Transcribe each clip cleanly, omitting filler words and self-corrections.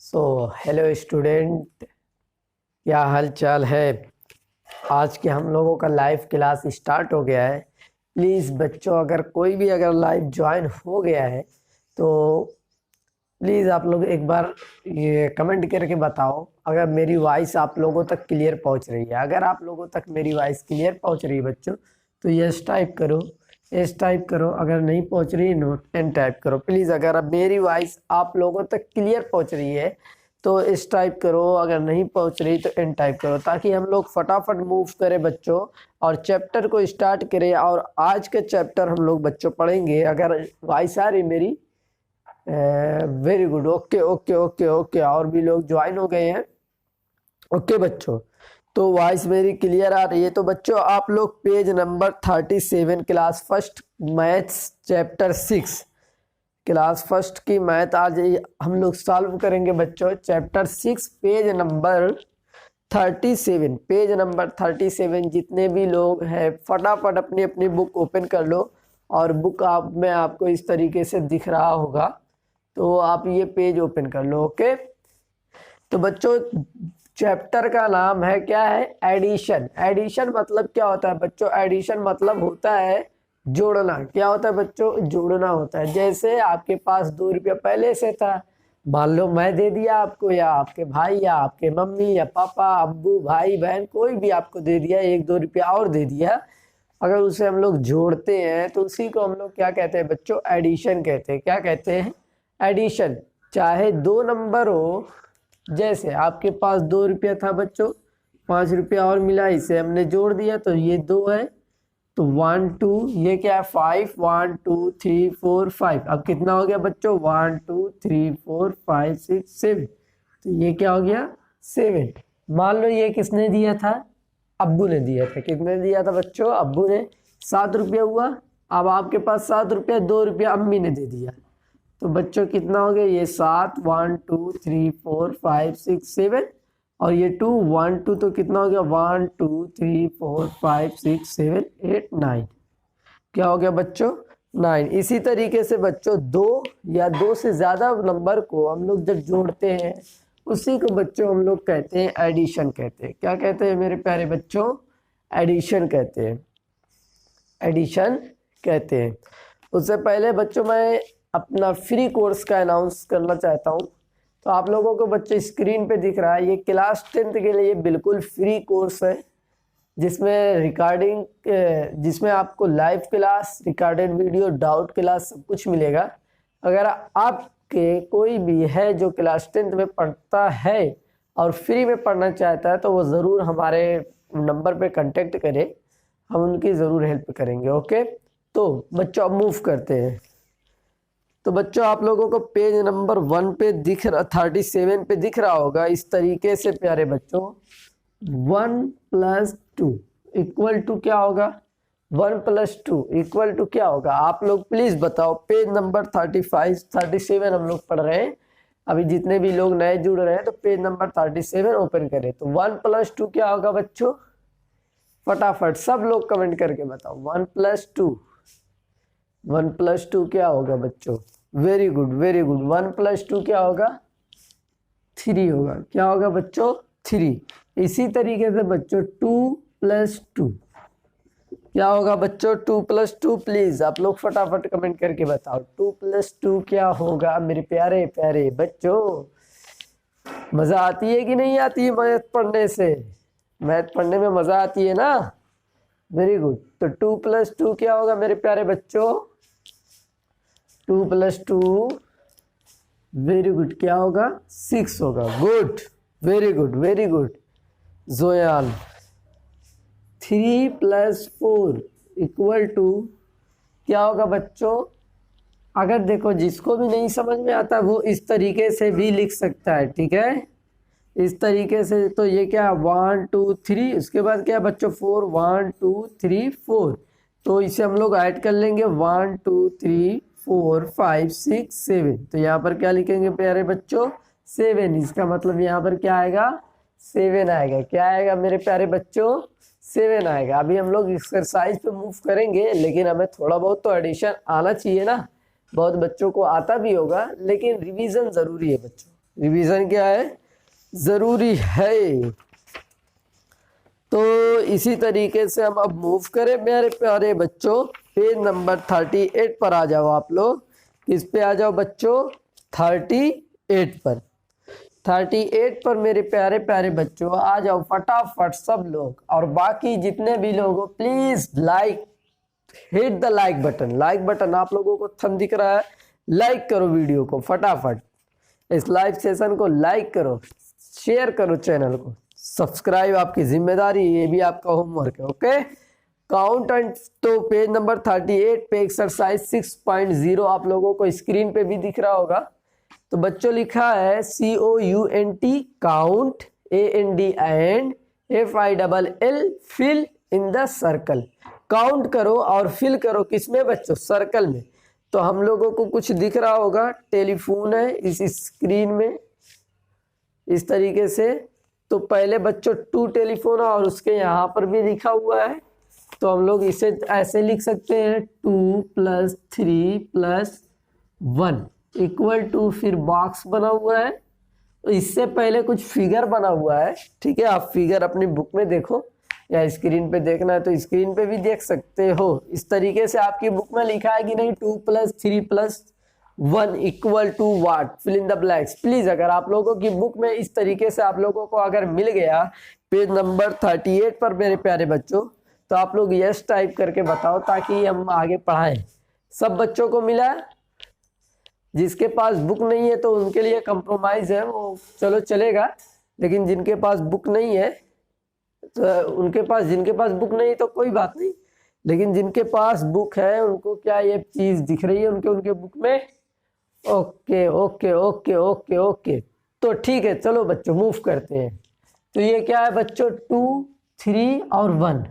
Hello student, क्या हाल चाल है। आज के हम लोगों का लाइव क्लास स्टार्ट हो गया है। प्लीज़ बच्चों, अगर कोई भी अगर लाइव ज्वाइन हो गया है तो प्लीज़ आप लोग एक बार ये कमेंट करके बताओ अगर मेरी वॉइस आप लोगों तक क्लियर पहुंच रही है। अगर आप लोगों तक मेरी वॉइस क्लियर पहुंच रही है बच्चों तो यस टाइप करो, यस टाइप करो। अगर नहीं पहुंच रही नो एन टाइप करो। प्लीज़ अगर अब मेरी वॉइस आप लोगों तक क्लियर पहुंच रही है तो इस टाइप करो, अगर नहीं पहुंच रही तो एन टाइप करो, ताकि हम लोग फटाफट मूव करें बच्चों और चैप्टर को स्टार्ट करें। और आज के चैप्टर हम लोग बच्चों पढ़ेंगे। अगर वॉइस आ रही मेरी, very good, okay okay okay okay. और भी लोग ज्वाइन हो गए हैं। ओके बच्चों, तो वॉइस मेरी क्लियर आ रही है। तो बच्चों आप लोग page number 37 class first maths chapter 6 class first की मैथ आज हम लोग सॉल्व करेंगे बच्चों। Chapter 6 page number 37, page number 37। जितने भी लोग हैं फटाफट अपनी अपनी बुक ओपन कर लो। और बुक आप में आपको इस तरीके से दिख रहा होगा, तो आप ये पेज ओपन कर लो। ओके, तो बच्चों चैप्टर का नाम है क्या है, एडिशन। एडिशन मतलब क्या होता है बच्चों, एडिशन मतलब होता है जोड़ना। क्या होता है बच्चों, जोड़ना होता है। जैसे आपके पास 2 रुपया पहले से था, मान लो मैं दे दिया आपको, या आपके भाई या आपके मम्मी या पापा अब्बू भाई बहन कोई भी आपको दे दिया, 1-2 रुपया और दे दिया। अगर उसे हम लोग जोड़ते हैं तो उसी को हम लोग क्या कहते हैं बच्चों, एडिशन कहते हैं। क्या कहते हैं, एडिशन। चाहे 2 नंबर हो, जैसे आपके पास 2 रुपया था बच्चों, 5 रुपया और मिला, इसे हमने जोड़ दिया तो ये 2 है, तो 1 2, ये क्या है 5, 1 2 3 4 5। अब कितना हो गया बच्चों, 1 2 3 4 5 6 7। तो ये क्या हो गया 7। मान लो ये किसने दिया था, अब्बू ने दिया था। कितने दिया था बच्चों, अब्बू ने 7 रुपया हुआ। अब आपके पास 7 रुपया, 2 रुपया अम्मी ने दे दिया, तो बच्चों कितना हो गया, ये 7, 1 2 3 4 5 6 7, और ये 2 1 2, तो कितना हो गया 1 2 3 4 5 6 7 8 9। क्या हो गया बच्चों, 9। इसी तरीके से बच्चों 2 या 2 से ज्यादा नंबर को हम लोग जब जोड़ते हैं उसी को बच्चों हम लोग कहते हैं एडिशन कहते हैं। क्या कहते हैं मेरे प्यारे बच्चों, एडिशन कहते हैं, एडिशन कहते हैं। उससे पहले बच्चों मैं अपना फ्री कोर्स का अनाउंस करना चाहता हूँ। तो आप लोगों को बच्चे स्क्रीन पे दिख रहा है, ये क्लास 10th के लिए बिल्कुल फ्री कोर्स है, जिसमें रिकॉर्डिंग, जिसमें आपको live class, recorded video, doubt class सब कुछ मिलेगा। अगर आपके कोई भी है जो क्लास 10th में पढ़ता है और फ्री में पढ़ना चाहता है तो वो ज़रूर हमारे नंबर पे कांटेक्ट करे, हम उनकी ज़रूर हेल्प करेंगे। ओके, तो बच्चों अब मूव करते हैं। तो बच्चों आप लोगों को पेज नंबर 1 पे दिख रहा, 37 पे दिख रहा होगा इस तरीके से प्यारे बच्चों, 1 + 2 इक्वल टू क्या होगा, 1 + 2 इक्वल टू क्या होगा, आप लोग प्लीज बताओ। पेज नंबर 35 37 हम लोग पढ़ रहे हैं अभी। जितने भी लोग नए जुड़ रहे हैं तो पेज नंबर 37 ओपन करें। तो 1 + 2 क्या होगा बच्चों, फटाफट सब लोग कमेंट करके बताओ। 1 + 2, 1 + 2 क्या होगा बच्चों, वेरी गुड वेरी गुड। 1 + 2 क्या होगा, 3 होगा। क्या होगा बच्चों, 3। इसी तरीके से बच्चों 2 + 2 क्या होगा बच्चों, 2 + 2 प्लीज आप लोग फटाफट कमेंट करके बताओ। 2 + 2 क्या होगा मेरे प्यारे प्यारे बच्चों। मजा आती है कि नहीं आती है मैथ पढ़ने से, मैथ पढ़ने में मजा आती है ना, वेरी गुड। तो 2 + 2 क्या होगा मेरे प्यारे बच्चों, 2 + 2 वेरी गुड क्या होगा, 6 होगा। Good, very good very good Joyal. 3 + 4 equal to क्या होगा बच्चों, अगर देखो जिसको भी नहीं समझ में आता वो इस तरीके से भी लिख सकता है, ठीक है, इस तरीके से। तो ये क्या 1 2 3, उसके बाद क्या बच्चों 4, 1 2 3 4, तो इसे हम लोग ऐड कर लेंगे 1 2 3 4 5 6 7। तो यहाँ पर क्या लिखेंगे प्यारे बच्चों, 7। इसका मतलब यहाँ पर क्या आएगा, 7 आएगा। क्या आएगा मेरे प्यारे बच्चों, 7 आएगा। अभी हम लोग एक्सरसाइज पे मूव करेंगे, लेकिन हमें थोड़ा बहुत तो एडिशन आना चाहिए ना। बहुत बच्चों को आता भी होगा लेकिन रिवीजन जरूरी है बच्चों, रिवीजन क्या है, जरूरी है। तो इसी तरीके से हम अब मूव करें मेरे प्यारे बच्चों, पेज नंबर 38 पर आ जाओ आप लोग। किस पे आ जाओ बच्चों, 38 पर। 38 पर मेरे प्यारे प्यारे बच्चों आ जाओ फटाफट सब लोग। और बाकी जितने भी लोग हो please like, hit the like button. Like button आप लोगों को थम दिख रहा है, लाइक करो वीडियो को फटाफट, इस लाइव सेशन को लाइक करो, शेयर करो चैनल को, सब्सक्राइब आपकी जिम्मेदारी, ये भी आपका होमवर्क है। Okay, count and. तो पेज नंबर 38 पे एक्सरसाइज 6.0 आप लोगों को स्क्रीन पे भी दिख रहा होगा। तो बच्चों लिखा है COUNT, count, AND and FILL, fill in the circle. Count करो और फिल करो किसमें बच्चों, सर्कल में। तो हम लोगों को कुछ दिख रहा होगा, टेलीफोन है इस स्क्रीन में इस तरीके से। तो पहले बच्चों 2 टेलीफोन और उसके यहाँ पर भी लिखा हुआ है। तो हम लोग इसे ऐसे लिख सकते हैं 2 + 3 + 1 इक्वल टू, फिर बॉक्स बना हुआ है। तो इससे पहले कुछ फिगर बना हुआ है, ठीक है। आप फिगर अपनी बुक में देखो या स्क्रीन पे देखना है तो स्क्रीन पे भी देख सकते हो। इस तरीके से आपकी बुक में लिखा है कि नहीं, 2 + 3 + 1 equal to what, fill in the blanks. Please अगर आप लोगों की बुक में इस तरीके से आप लोगों को अगर मिल गया पेज नंबर 38 पर मेरे प्यारे बच्चों, तो आप लोग यस टाइप करके बताओ ताकि हम आगे पढ़ाएं। सब बच्चों को मिला? जिसके पास बुक नहीं है तो उनके लिए कंप्रोमाइज है, वो चलो चलेगा। लेकिन जिनके पास बुक नहीं है तो उनके पास, जिनके पास बुक नहीं तो कोई बात नहीं, लेकिन जिनके पास बुक है उनको क्या ये चीज दिख रही है उनके उनके बुक में? Okay okay okay okay okay, तो ठीक है, चलो बच्चों मूव करते हैं। तो ये क्या है बच्चों, 2, 3 और 1।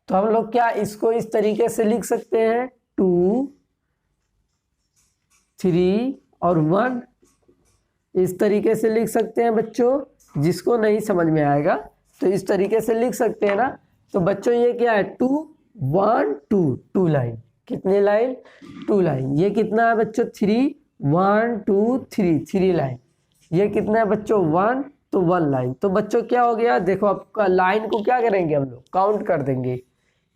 तो हम लोग क्या इसको इस तरीके से लिख सकते हैं, 2, 3 और 1 इस तरीके से लिख सकते हैं बच्चों। जिसको नहीं समझ में आएगा तो इस तरीके से लिख सकते हैं ना। तो बच्चों ये क्या है, 2, 1, 2, 2 लाइन। कितने लाइन, 2 लाइन। ये कितना है बच्चों, 3, 1, 2, 3, 3 लाइन। ये कितना है बच्चों, 1, तो 1 लाइन। तो बच्चों क्या हो गया, देखो आपका लाइन को क्या करेंगे हम लोग, काउंट कर देंगे।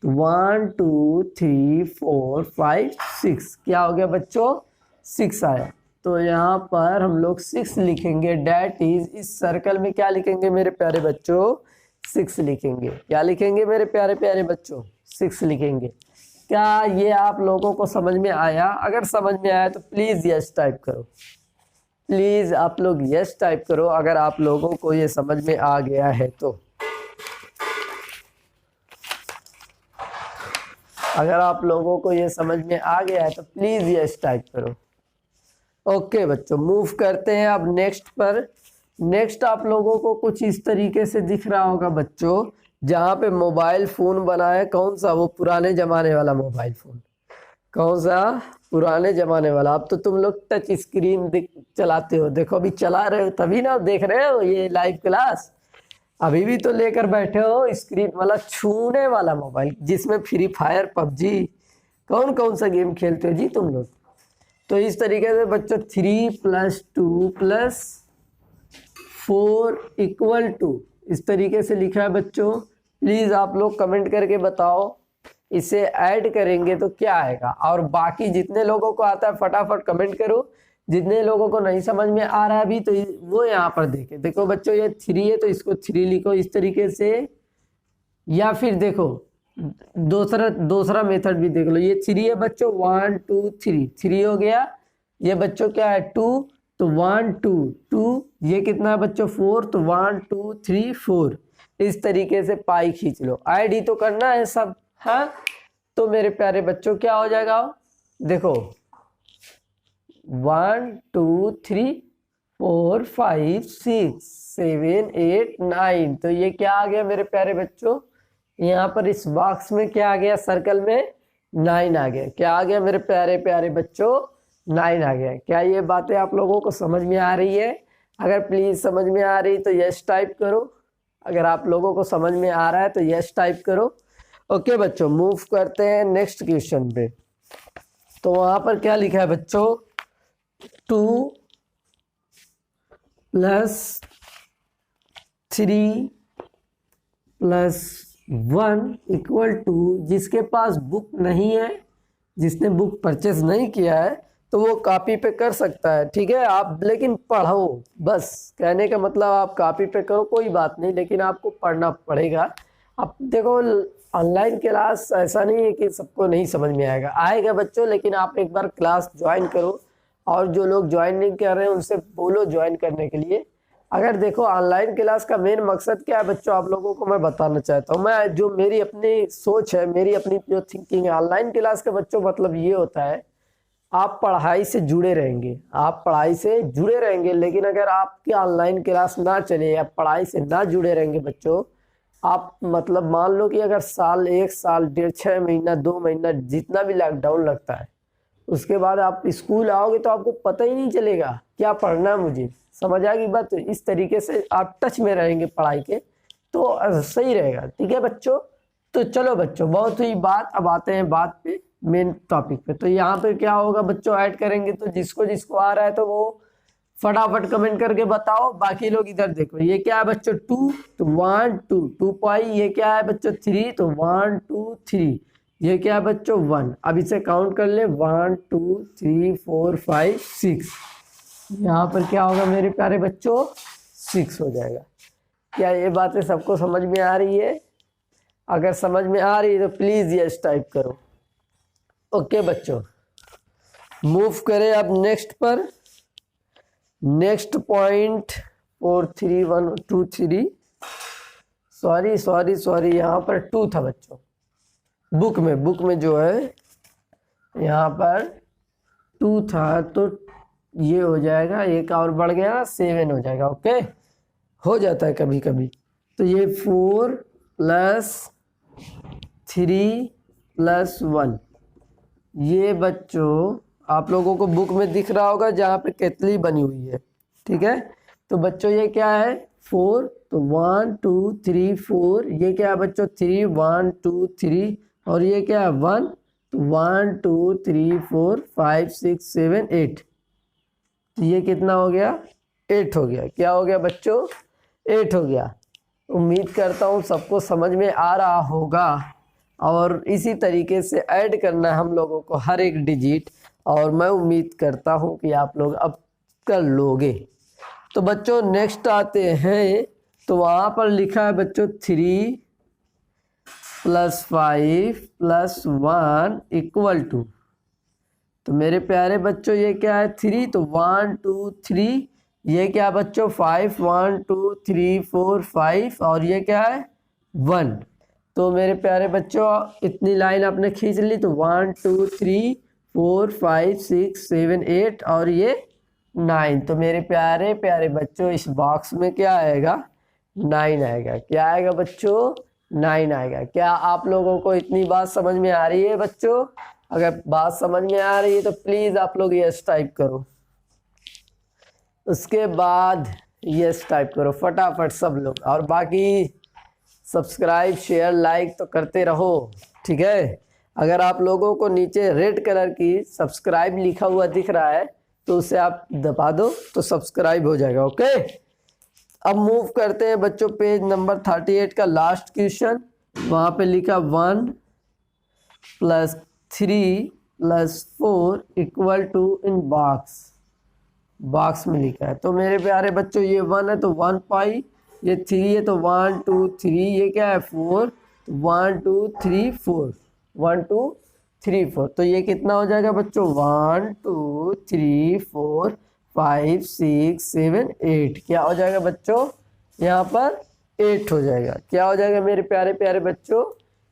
1, 2, 3, 4, 5, 6, क्या हो गया बच्चों, 6 आया। तो यहाँ पर हम लोग 6 लिखेंगे, डैट इज, इस सर्कल में क्या लिखेंगे मेरे प्यारे बच्चों, 6 लिखेंगे। क्या लिखेंगे मेरे प्यारे प्यारे बच्चों, 6 लिखेंगे। क्या ये आप लोगों को समझ में आया? अगर समझ में आया तो प्लीज यस टाइप करो, प्लीज आप लोग यस टाइप करो अगर आप लोगों को ये समझ में आ गया है तो। अगर आप लोगों को ये समझ में आ गया है तो प्लीज यस टाइप करो। ओके बच्चों, मूव करते हैं अब नेक्स्ट पर। नेक्स्ट आप लोगों को कुछ इस तरीके से दिख रहा होगा बच्चों, जहाँ पे मोबाइल फोन बना है। कौन सा, वो पुराने जमाने वाला मोबाइल फोन। कौन सा, पुराने जमाने वाला। अब तो तुम लोग टच स्क्रीन चलाते हो, देखो अभी चला रहे हो तभी ना देख रहे हो ये लाइव क्लास। अभी भी तो लेकर बैठे हो स्क्रीन वाला छूने वाला मोबाइल, जिसमें फ्री फायर, पबजी, कौन कौन सा गेम खेलते हो जी तुम लोग। तो इस तरीके से बच्चों 3 + 2 + 4 इक्वल टू, इस तरीके से लिखा है बच्चों। प्लीज आप लोग कमेंट करके बताओ इसे ऐड करेंगे तो क्या आएगा। और बाकी जितने लोगों को आता है फटाफट कमेंट करो। जितने लोगों को नहीं समझ में आ रहा है अभी तो वो यहाँ पर देखे। देखो बच्चों ये 3 है तो इसको 3 लिखो इस तरीके से, या फिर देखो दूसरा मेथड भी देख लो। ये 3 है बच्चों, 1 2 3, 3 हो गया। ये बच्चों क्या है 2, तो 1 2 2। ये कितना है बच्चों 4, तो 1 2 3 4। इस तरीके से पाई खींच लो, आईडी तो करना है सब। हाँ, तो मेरे प्यारे बच्चों क्या हो जाएगा, देखो 1 2 3 4 5 6 7 8 9। तो ये क्या आ गया मेरे प्यारे बच्चों, यहाँ पर इस बॉक्स में क्या आ गया, सर्कल में 9 आ गया। क्या आ गया मेरे प्यारे प्यारे बच्चों, 9 आ गया। क्या ये बातें आप लोगों को समझ में आ रही है? अगर प्लीज समझ में आ रही तो यस टाइप करो। अगर आप लोगों को समझ में आ रहा है तो यस टाइप करो। ओके बच्चों, मूव करते हैं नेक्स्ट क्वेश्चन पे। तो वहां पर क्या लिखा है बच्चों, 2 प्लस 3 प्लस 1 इक्वल टू, जिसके पास बुक नहीं है, जिसने बुक परचेज नहीं किया है, तो वो कॉपी पे कर सकता है, ठीक है। आप लेकिन पढ़ो, बस कहने का मतलब आप कॉपी पे करो कोई बात नहीं, लेकिन आपको पढ़ना पड़ेगा। अब देखो ऑनलाइन क्लास ऐसा नहीं है कि सबको नहीं समझ में आएगा बच्चों, लेकिन आप एक बार क्लास ज्वाइन करो, और जो लोग ज्वाइन नहीं कर रहे हैं उनसे बोलो ज्वाइन करने के लिए। अगर देखो ऑनलाइन क्लास का मेन मकसद क्या है बच्चों, आप लोगों को मैं बताना चाहता हूँ। मैं जो मेरी अपनी सोच है, मेरी अपनी जो थिंकिंग है, ऑनलाइन क्लास का बच्चों मतलब ये होता है, आप पढ़ाई से जुड़े रहेंगे, आप पढ़ाई से जुड़े रहेंगे। लेकिन अगर आपकी ऑनलाइन क्लास ना चले या पढ़ाई से ना जुड़े रहेंगे बच्चों, आप मतलब मान लो कि अगर साल, 1 साल, 1.5, 6 महीना, 2 महीना, जितना भी लॉकडाउन लगता है, उसके बाद आप स्कूल आओगे तो आपको पता ही नहीं चलेगा क्या पढ़ना है मुझे, समझ आएगी बात। तो इस तरीके से आप टच में रहेंगे पढ़ाई के, तो सही रहेगा, ठीक है बच्चों। तो चलो बच्चों, बहुत हुई बात, अब आते हैं बात पे, मेन टॉपिक पे। तो यहाँ पे क्या होगा बच्चों, ऐड करेंगे, तो जिसको जिसको आ रहा है तो वो फटाफट कमेंट करके बताओ। बाकी लोग इधर देखो, ये क्या है बच्चों 2, तो 1 2 2 पॉइंट, ये क्या है बच्चों 3, तो 1 2 3, ये क्या है बच्चों 1। अब इसे काउंट कर ले, 1 2 3 4 5 6, यहाँ पर क्या होगा मेरे प्यारे बच्चों 6 हो जाएगा। क्या ये बातें सबको समझ में आ रही है? अगर समझ में आ रही है तो प्लीज यस टाइप करो। ओके बच्चों, मूव करें अब नेक्स्ट पर। नेक्स्ट पॉइंट 4 3 1 2 3, सॉरी यहाँ पर 2 था बच्चों, बुक में जो है यहाँ पर 2 था, तो ये हो जाएगा, एक और बढ़ गया 7 हो जाएगा। ओके, हो जाता है कभी कभी। तो ये 4 प्लस 3 प्लस 1, ये बच्चों आप लोगों को बुक में दिख रहा होगा जहाँ पे केतली बनी हुई है, ठीक है। तो बच्चों ये क्या है 4, तो 1 2 3 4, ये क्या है बच्चों 3 1 2 3, और ये क्या है 1, तो 1 2 3 4 5 6 7 8, तो ये कितना हो गया 8 हो गया। क्या हो गया बच्चों 8 हो गया। उम्मीद करता हूँ सबको समझ में आ रहा होगा, और इसी तरीके से ऐड करना है हम लोगों को हर एक डिजिट, और मैं उम्मीद करता हूँ कि आप लोग अब कर लोगे। तो बच्चों नेक्स्ट आते हैं, तो वहाँ पर लिखा है बच्चों 3 प्लस 5 प्लस 1 इक्वल टू, तो मेरे प्यारे बच्चों ये क्या है 3, तो 1 2 3, ये क्या बच्चों 5 1 2 3 4 5, और ये क्या है 1। तो मेरे प्यारे बच्चों इतनी लाइन आपने खींच ली, तो 1 2 3 4 5 6 7 8, और ये 9। तो मेरे प्यारे प्यारे बच्चों इस बॉक्स में क्या आएगा 9 आएगा। क्या आएगा बच्चों 9 आएगा। क्या आप लोगों को इतनी बात समझ में आ रही है बच्चों? अगर बात समझ में आ रही है तो प्लीज आप लोग यस टाइप करो, उसके बाद यस टाइप करो फटाफट सब लोग, और बाकी सब्सक्राइब शेयर लाइक तो करते रहो, ठीक है। अगर आप लोगों को नीचे रेड कलर की सब्सक्राइब लिखा हुआ दिख रहा है तो उसे आप दबा दो तो सब्सक्राइब हो जाएगा। ओके, अब मूव करते हैं बच्चों पेज नंबर 38 का लास्ट क्वेश्चन। वहाँ पे लिखा 1 प्लस 3 प्लस 4 इक्वल टू, इन बॉक्स में लिखा है। तो मेरे प्यारे बच्चों ये 1 है तो 1 पाई, ये 3 है तो 1 2 3, ये क्या है 4, तो 1 2 3 4, 1 2 3 4, तो ये कितना हो जाएगा बच्चों 1 2 3 4 5 6 7 8। क्या हो जाएगा बच्चों यहाँ पर 8 हो जाएगा। क्या हो जाएगा मेरे प्यारे प्यारे बच्चों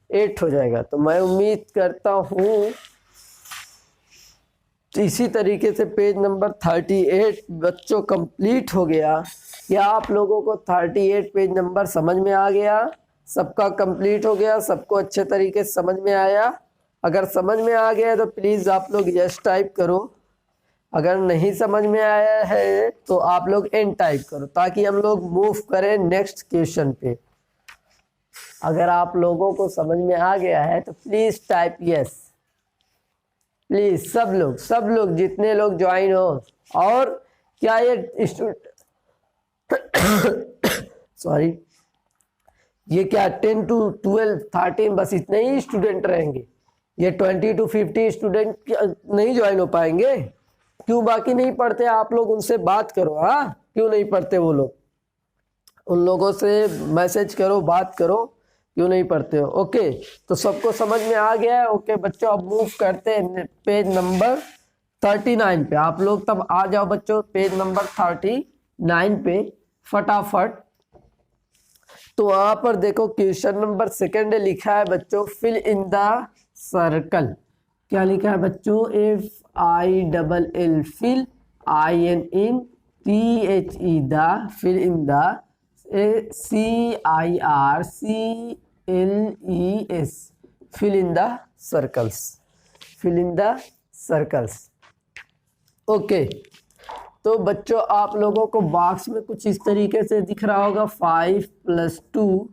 8 हो जाएगा। तो मैं उम्मीद करता हूँ तो इसी तरीके से पेज नंबर 38 बच्चों कंप्लीट हो गया। क्या आप लोगों को 38 पेज नंबर समझ में आ गया? सबका कंप्लीट हो गया? सबको अच्छे तरीके से समझ में आया? अगर समझ में आ गया तो प्लीज़ आप लोग यस टाइप करो। अगर नहीं समझ में आया है तो आप लोग एन टाइप करो, ताकि हम लोग मूव करें नेक्स्ट क्वेश्चन पे। अगर आप लोगों को समझ में आ गया है तो प्लीज़ टाइप यस, प्लीज सब लोग जितने लोग ज्वाइन हो। और क्या ये सॉरी, ये क्या 10 to 12 13 बस इतने ही स्टूडेंट रहेंगे। ये 20 to 50 स्टूडेंट नहीं ज्वाइन हो पाएंगे। क्यों बाकी नहीं पढ़ते आप लोग? उनसे बात करो। हाँ, क्यों नहीं पढ़ते वो लोग? उन लोगों से मैसेज करो, बात करो, क्यों नहीं पढ़ते हो? ओके, तो सबको समझ में आ गया है? ओके बच्चों, अब मूव करते हैं पेज नंबर 39 पे। आप लोग तब आ जाओ बच्चों पेज नंबर 39 पे फटाफट। तो वहां पर देखो क्वेश्चन नंबर 2 लिखा है बच्चों, फिल इन द सर्कल। क्या लिखा है बच्चों? FILL, fill, INTHE, the, fill in the, CIRCLES, fill in the circles, fill in the circles. Okay, तो बच्चों आप लोगों को बॉक्स में कुछ इस तरीके से दिख रहा होगा, 5 + 2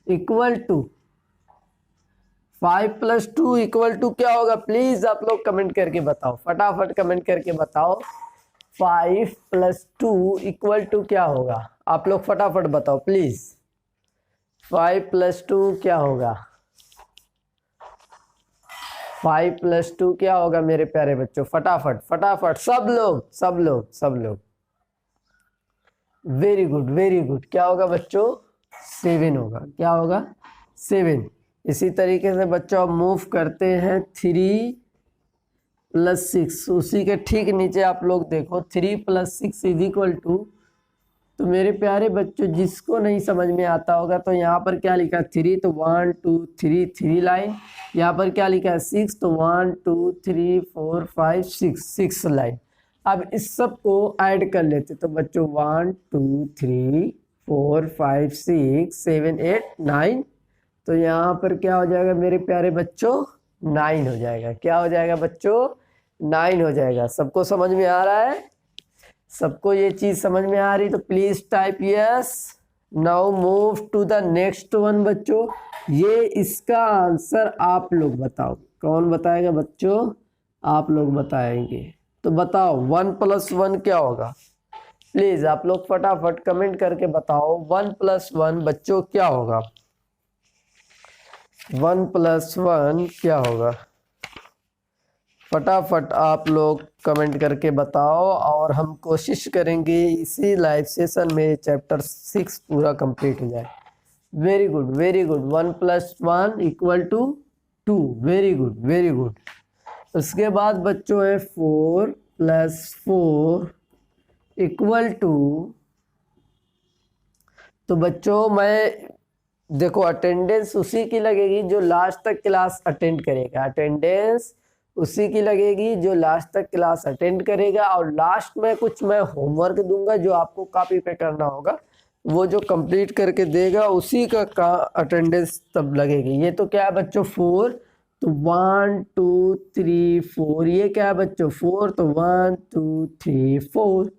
= 5 + 2 = क्या होगा? प्लीज आप लोग कमेंट करके बताओ, फटाफट कमेंट करके बताओ 5 + 2 = क्या होगा? आप लोग फटाफट बताओ प्लीज। 5 + 2 क्या होगा? 5 + 2 क्या होगा मेरे प्यारे बच्चों? फटाफट फटाफट, सब लोग सब लोग सब लोग। Very good very good. क्या होगा बच्चों? 7 होगा। क्या होगा? 7। इसी तरीके से बच्चों अब मूव करते हैं 3 + 6। उसी के ठीक नीचे आप लोग देखो 3 + 6 = तो मेरे प्यारे बच्चों जिसको नहीं समझ में आता होगा तो यहाँ पर क्या लिखा है 3, तो 1 2 3 3 लाइन। यहाँ पर क्या लिखा है 6, तो 1 2 3 4 5 6 लाइन। अब इस सब को ऐड कर लेते तो बच्चों 1 2 3 4 5 6 7 8 9। तो यहाँ पर क्या हो जाएगा मेरे प्यारे बच्चों? 9 हो जाएगा। क्या हो जाएगा बच्चों? 9 हो जाएगा। सबको समझ में आ रहा है? सबको ये चीज समझ में आ रही? तो please type yes. Now move to the next one बच्चों। ये इसका आंसर आप लोग बताओ। कौन बताएगा बच्चों? आप लोग बताएंगे। तो बताओ 1 + 1 क्या होगा? प्लीज आप लोग फटाफट कमेंट करके बताओ 1 + 1 बच्चों क्या होगा? 1 + 1 क्या होगा? फटाफट आप लोग कमेंट करके बताओ और हम कोशिश करेंगे इसी लाइव सेशन में चैप्टर 6 पूरा कंप्लीट हो जाए। Very good very good. 1 + 1 = 2। Very good very good. उसके बाद बच्चों है 4 + 4 = तो बच्चों मैं देखो अटेंडेंस उसी की लगेगी जो लास्ट तक क्लास अटेंड करेगा। अटेंडेंस उसी की लगेगी जो लास्ट तक क्लास अटेंड करेगा। और लास्ट में कुछ मैं होमवर्क दूंगा जो आपको कॉपी पे करना होगा। वो जो कंप्लीट करके देगा उसी का अटेंडेंस तब लगेगी। ये तो क्या है बच्चों? 4, तो 1 2 3 4। ये क्या है बच्चों? 4, तो 1 2 3 4।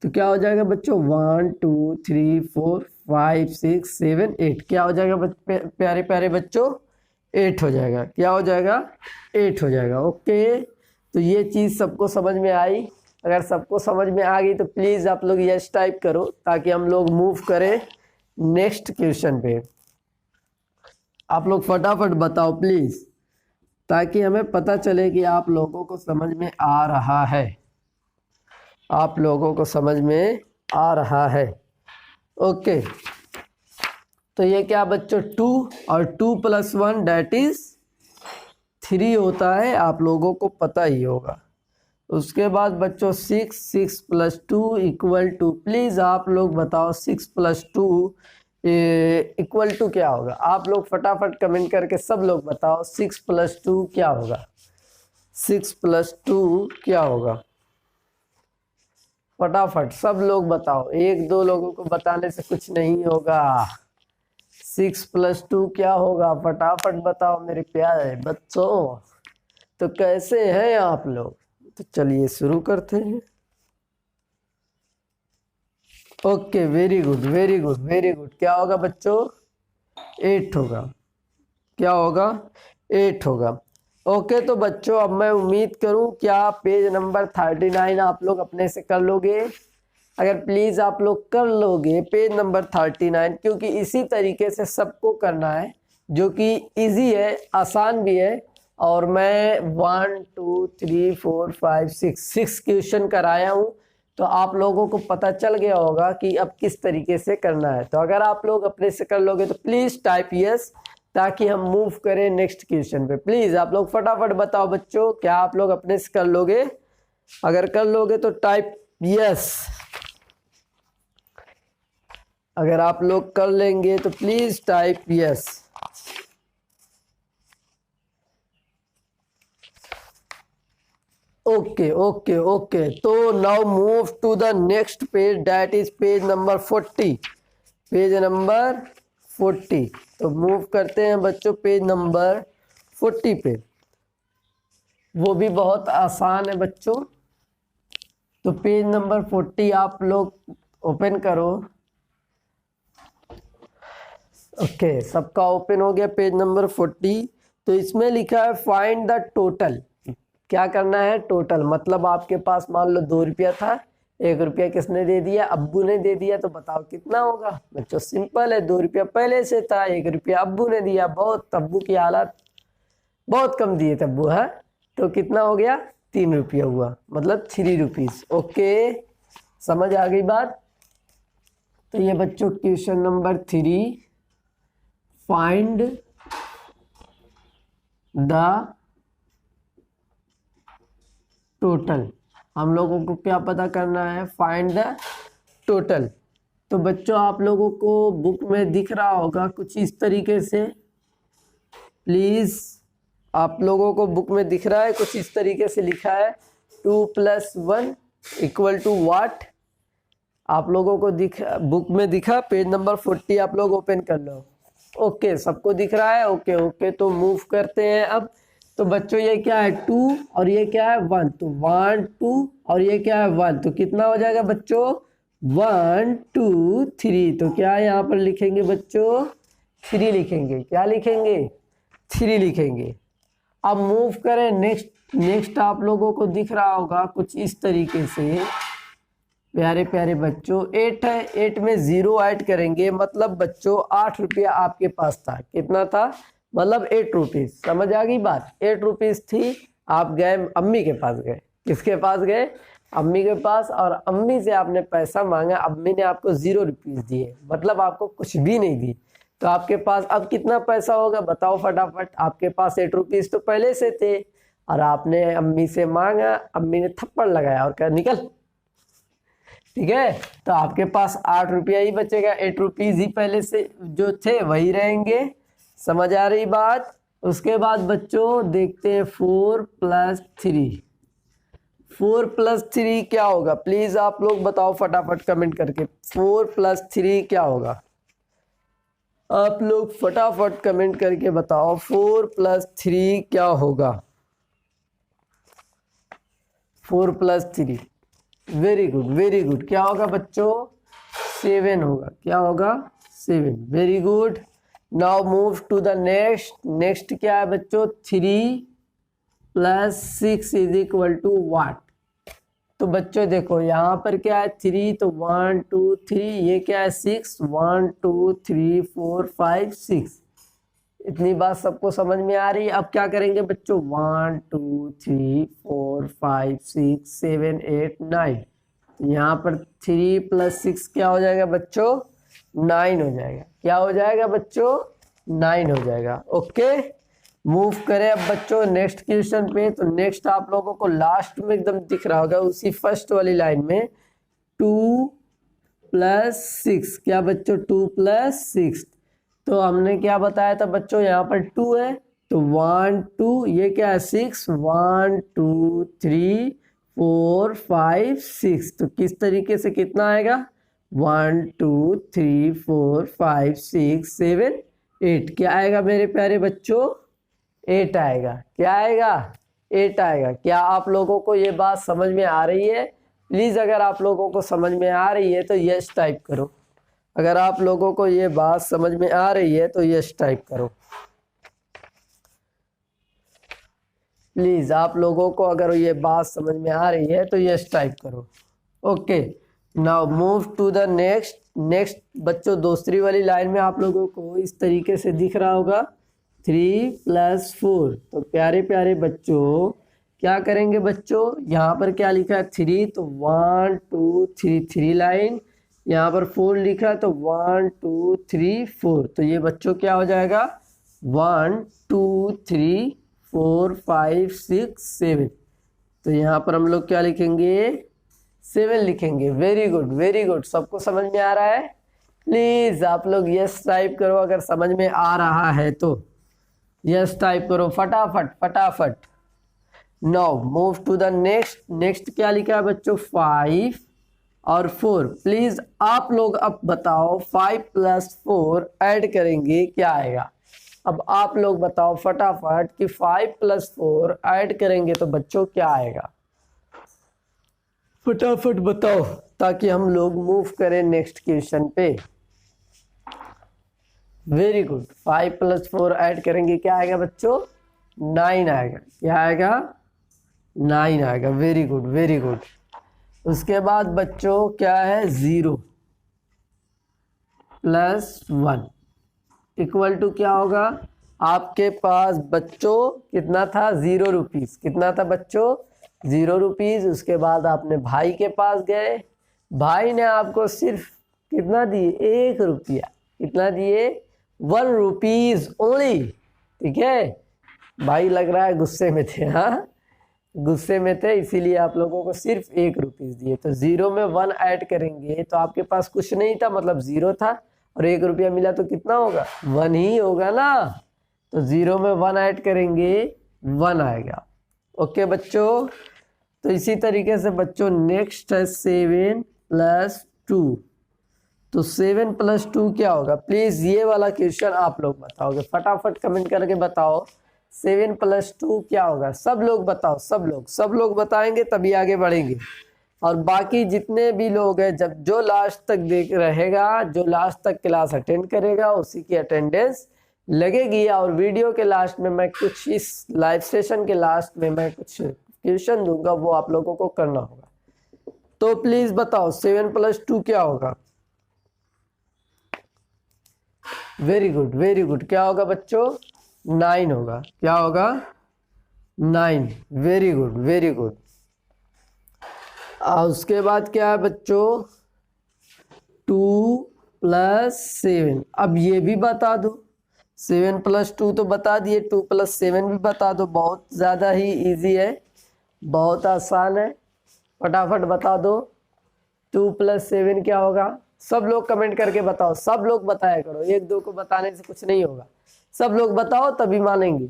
तो क्या हो जाएगा बच्चों? 1 2 3 4 5 6 7 8। क्या हो जाएगा प्यारे प्यारे बच्चों? 8 हो जाएगा। क्या हो जाएगा? 8 हो जाएगा। ओके, तो ये चीज़ सबको समझ में आई? अगर सबको समझ में आ गई तो प्लीज़ आप लोग यस टाइप करो ताकि हम लोग मूव करें नेक्स्ट क्वेश्चन पे। आप लोग फटाफट बताओ प्लीज़ ताकि हमें पता चले कि आप लोगों को समझ में आ रहा है। आप लोगों को समझ में आ रहा है। ओके, तो ये क्या बच्चों? 2 और 2 + 1 = 3 होता है। आप लोगों को पता ही होगा। उसके बाद बच्चों 6 + 2 = प्लीज आप लोग बताओ 6 + 2 = क्या होगा? आप लोग फटाफट कमेंट करके सब लोग बताओ 6 + 2 क्या होगा? 6 + 2 क्या होगा? फटाफट सब लोग बताओ। 1-2 लोगों को बताने से कुछ नहीं होगा। 6 + 2 क्या होगा? फटाफट बताओ मेरे प्यारे बच्चों। तो कैसे हैं आप लोग? तो चलिए शुरू करते हैं। Okay, very good very good very good. क्या होगा बच्चों? 8 होगा। क्या होगा? 8 होगा। ओके, तो बच्चों अब मैं उम्मीद करूं क्या पेज नंबर 39 आप लोग अपने से कर लोगे। अगर प्लीज़ आप लोग कर लोगे पेज नंबर 39, क्योंकि इसी तरीके से सबको करना है, जो कि इजी है, आसान भी है। और मैं 1 2 3 4 5 6 क्वेश्चन कराया हूँ, तो आप लोगों को पता चल गया होगा कि अब किस तरीके से करना है। तो अगर आप लोग अपने से कर लोगे तो प्लीज़ टाइप यस, ताकि हम मूव करें नेक्स्ट क्वेश्चन पे। प्लीज़ आप लोग फटाफट बताओ बच्चों, क्या आप लोग अपने से कर लोगे? अगर कर लोगे तो टाइप यस। अगर आप लोग कर लेंगे तो please type yes. Okay okay okay, तो now move to the next page, that is page number 40। Page number 40, तो मूव करते हैं बच्चों पेज नंबर 40 पे। वो भी बहुत आसान है बच्चों। तो पेज नंबर 40 आप लोग ओपन करो। ओके, सबका ओपन हो गया पेज नंबर 40। तो इसमें लिखा है फाइंड द टोटल। क्या करना है? टोटल, मतलब आपके पास मान लो 2 रुपया था, 1 रुपया किसने दे दिया? अब्बू ने दे दिया। तो बताओ कितना होगा बच्चों? सिंपल है, 2 रुपया पहले से था, 1 रुपया अब्बू ने दिया। बहुत, अब्बू की हालत बहुत कम दिए थे अब्बू, है। तो कितना हो गया? 3 रुपया हुआ, मतलब 3 रुपीज। ओके, समझ आ गई बात? तो ये बच्चों question number 3, find the total. हम लोगों को क्या पता करना है? Find the total. तो बच्चों आप लोगों को बुक में दिख रहा होगा कुछ इस तरीके से। प्लीज, आप लोगों को बुक में दिख रहा है कुछ इस तरीके से लिखा है 2 + 1 = व्हाट? आप लोगों को बुक में दिखा? पेज नंबर 40 आप लोग ओपन कर लो। ओके, सबको दिख रहा है? ओके ओके, तो मूव करते हैं अब। तो बच्चों ये क्या है? 2 और ये क्या है? 1। तो 1 2 और ये क्या है? 1। तो कितना हो जाएगा बच्चों? 1 2 3। तो क्या यहाँ पर लिखेंगे बच्चों? 3 लिखेंगे। क्या लिखेंगे? 3 लिखेंगे। अब मूव करें नेक्स्ट आप लोगों को दिख रहा होगा कुछ इस तरीके से। प्यारे प्यारे बच्चों, 8 है, 8 में 0 ऐड करेंगे, मतलब बच्चों 8 रुपया आपके पास था। कितना था? मतलब 8 रुपीज। समझ आ गई बात? 8 रुपीज थी, आप गए अम्मी के पास गए। किसके पास गए? अम्मी के पास। और अम्मी से आपने पैसा मांगा, अम्मी ने आपको 0 रुपीज दिए, मतलब आपको कुछ भी नहीं दी। तो आपके पास अब कितना पैसा होगा? बताओ फटाफट। आपके पास 8 रुपीज तो पहले से थे, और आपने अम्मी से मांगा, अम्मी ने थप्पड़ लगाया और कहा निकल। ठीक है, तो आपके पास 8 रुपया ही बचेगा। 8 रुपीज ही पहले से जो थे वही रहेंगे। समझ आ रही बात? उसके बाद बच्चों देखते हैं 4 + 3। 4 + 3 क्या होगा? प्लीज आप लोग बताओ फटाफट कमेंट करके। 4 + 3 क्या होगा? आप लोग फटाफट कमेंट करके बताओ 4 + 3 क्या होगा? 4 + 3, वेरी गुड वेरी गुड। क्या होगा बच्चों? 7 होगा। क्या होगा? 7। Very good. Now move to the next क्या है बच्चों? 3 + 6 = व्हाट? तो बच्चों देखो यहाँ पर क्या है? 3, तो 1 2 3। ये क्या है? 6। 1 2 3 4 5 6। इतनी बात सबको समझ में आ रही है? अब क्या करेंगे बच्चों? 1 2 3 4 5 6 7 8 9। यहाँ पर 3 + 6 क्या हो जाएगा बच्चों? 9 हो जाएगा। क्या हो जाएगा बच्चों? 9 हो जाएगा। ओके, मूव करें अब बच्चों नेक्स्ट क्वेश्चन पे। तो नेक्स्ट आप लोगों को लास्ट में एकदम दिख रहा होगा, उसी फर्स्ट वाली लाइन में 2 + 6। क्या बच्चों? 2 + 6। तो हमने क्या बताया था बच्चों? यहाँ पर 2 है, तो 1 2। ये क्या है? 6। 1 2 3 4 5 6। तो किस तरीके से कितना आएगा? 1 2 3 4 5 6 7 8। क्या आएगा मेरे प्यारे बच्चों? 8 आएगा। क्या आएगा? 8 आएगा। क्या आप लोगों को ये बात समझ में आ रही है? प्लीज अगर आप लोगों को समझ में आ रही है तो यस टाइप करो। अगर आप लोगों को ये बात समझ में आ रही है तो यस टाइप करो। प्लीज आप लोगों को अगर ये बात समझ में आ रही है तो यस टाइप करो। Okay, now move to the next बच्चों दूसरी वाली लाइन में आप लोगों को इस तरीके से दिख रहा होगा 3+4। तो प्यारे प्यारे बच्चों क्या करेंगे बच्चों, यहाँ पर क्या लिखा है 3, तो 1 2 3 3 लाइन, यहाँ पर 4 लिखा है तो 1 2 3 4। तो ये बच्चों क्या हो जाएगा 1 2 3 4 5 6 7। तो यहाँ पर हम लोग क्या लिखेंगे 7 लिखेंगे। वेरी गुड वेरी गुड, सबको समझ में आ रहा है? प्लीज आप लोग यस टाइप करो अगर समझ में आ रहा है तो, यस टाइप करो फटाफट फटाफट। Now move to the next क्या लिखा है बच्चों 5 और 4। प्लीज आप लोग अब बताओ 5+4 ऐड करेंगे क्या आएगा। अब आप लोग बताओ फटाफट कि 5+4 ऐड करेंगे तो बच्चों क्या आएगा, फटाफट बताओ ताकि हम लोग मूव करें नेक्स्ट क्वेश्चन पे। वेरी गुड, 5+4 ऐड करेंगे क्या आएगा बच्चों 9 आएगा। क्या आएगा 9 आएगा। Very good very good. उसके बाद बच्चों क्या है 0+1 इक्वल टू क्या होगा, आपके पास बच्चों कितना था 0 रुपीज। कितना था बच्चों 0 रुपीज। उसके बाद आपने भाई के पास गए, भाई ने आपको सिर्फ कितना दिए 1 रुपया। कितना दिए 1 रुपीज ओनली। ठीक है, भाई लग रहा है गुस्से में थे। हाँ गुस्से में थे इसीलिए आप लोगों को सिर्फ 1 रुपीज दिए। तो 0 में 1 ऐड करेंगे तो आपके पास कुछ नहीं था, मतलब 0 था और 1 रुपया मिला तो कितना होगा 1 ही होगा ना। तो 0 में 1 ऐड करेंगे 1 आएगा। ओके बच्चों, तो इसी तरीके से बच्चों नेक्स्ट है 7+2। तो 7+2 क्या होगा, प्लीज ये वाला क्वेश्चन आप लोग बताओगे, फटाफट कमेंट करके बताओ 7+2 क्या होगा। सब लोग बताओ, सब लोग बताएंगे तभी आगे बढ़ेंगे। और बाकी जितने भी लोग हैं, जब जो लास्ट तक देख रहेगा, जो लास्ट तक क्लास अटेंड करेगा उसी की अटेंडेंस लगेगी। और वीडियो के लास्ट में मैं कुछ, इस लाइव सेशन के लास्ट में मैं कुछ क्वेश्चन दूंगा, वो आप लोगों को करना होगा। तो प्लीज बताओ 7+2 क्या होगा। वेरी गुड वेरी गुड, क्या होगा बच्चों 9 होगा। क्या होगा 9। Very good very good. उसके बाद क्या है बच्चों 2+7। अब ये भी बता दो, 7+2 तो बता दिए, 2+7 भी बता दो। बहुत ज़्यादा ही इजी है, बहुत आसान है, फटाफट बता दो 2+7 क्या होगा। सब लोग कमेंट करके बताओ, सब लोग बताया करो, एक दो को बताने से कुछ नहीं होगा। सब लोग बताओ तभी मानेंगे।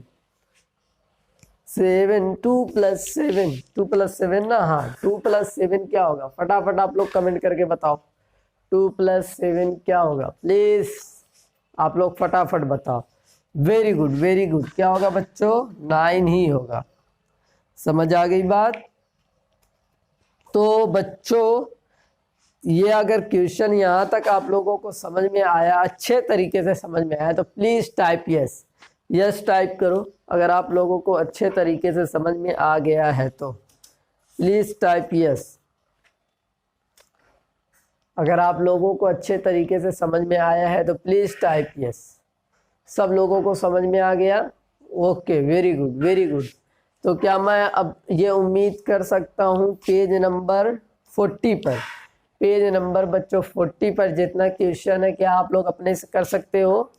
2+7 ना, हाँ 2+7 क्या होगा, फटाफट आप लोग कमेंट करके बताओ 2+7 क्या होगा। प्लीज आप लोग फटाफट बताओ। वेरी गुड वेरी गुड, क्या होगा बच्चों 9 ही होगा। समझ आ गई बात। तो बच्चों ये अगर क्वेश्चन यहाँ तक आप लोगों को समझ में आया, अच्छे तरीके से समझ में आया, तो please type yes, yes type करो। अगर आप लोगों को अच्छे तरीके से समझ में आ गया है तो प्लीज टाइप यस। अगर आप लोगों को अच्छे तरीके से समझ में आया है तो प्लीज टाइप यस। सब लोगों को समझ में आ गया। Okay very good very good. तो क्या मैं अब ये उम्मीद कर सकता हूँ पेज नंबर 40 पर, पेज नंबर बच्चों 40 पर जितना क्वेश्चन है क्या आप लोग अपने से कर सकते हो।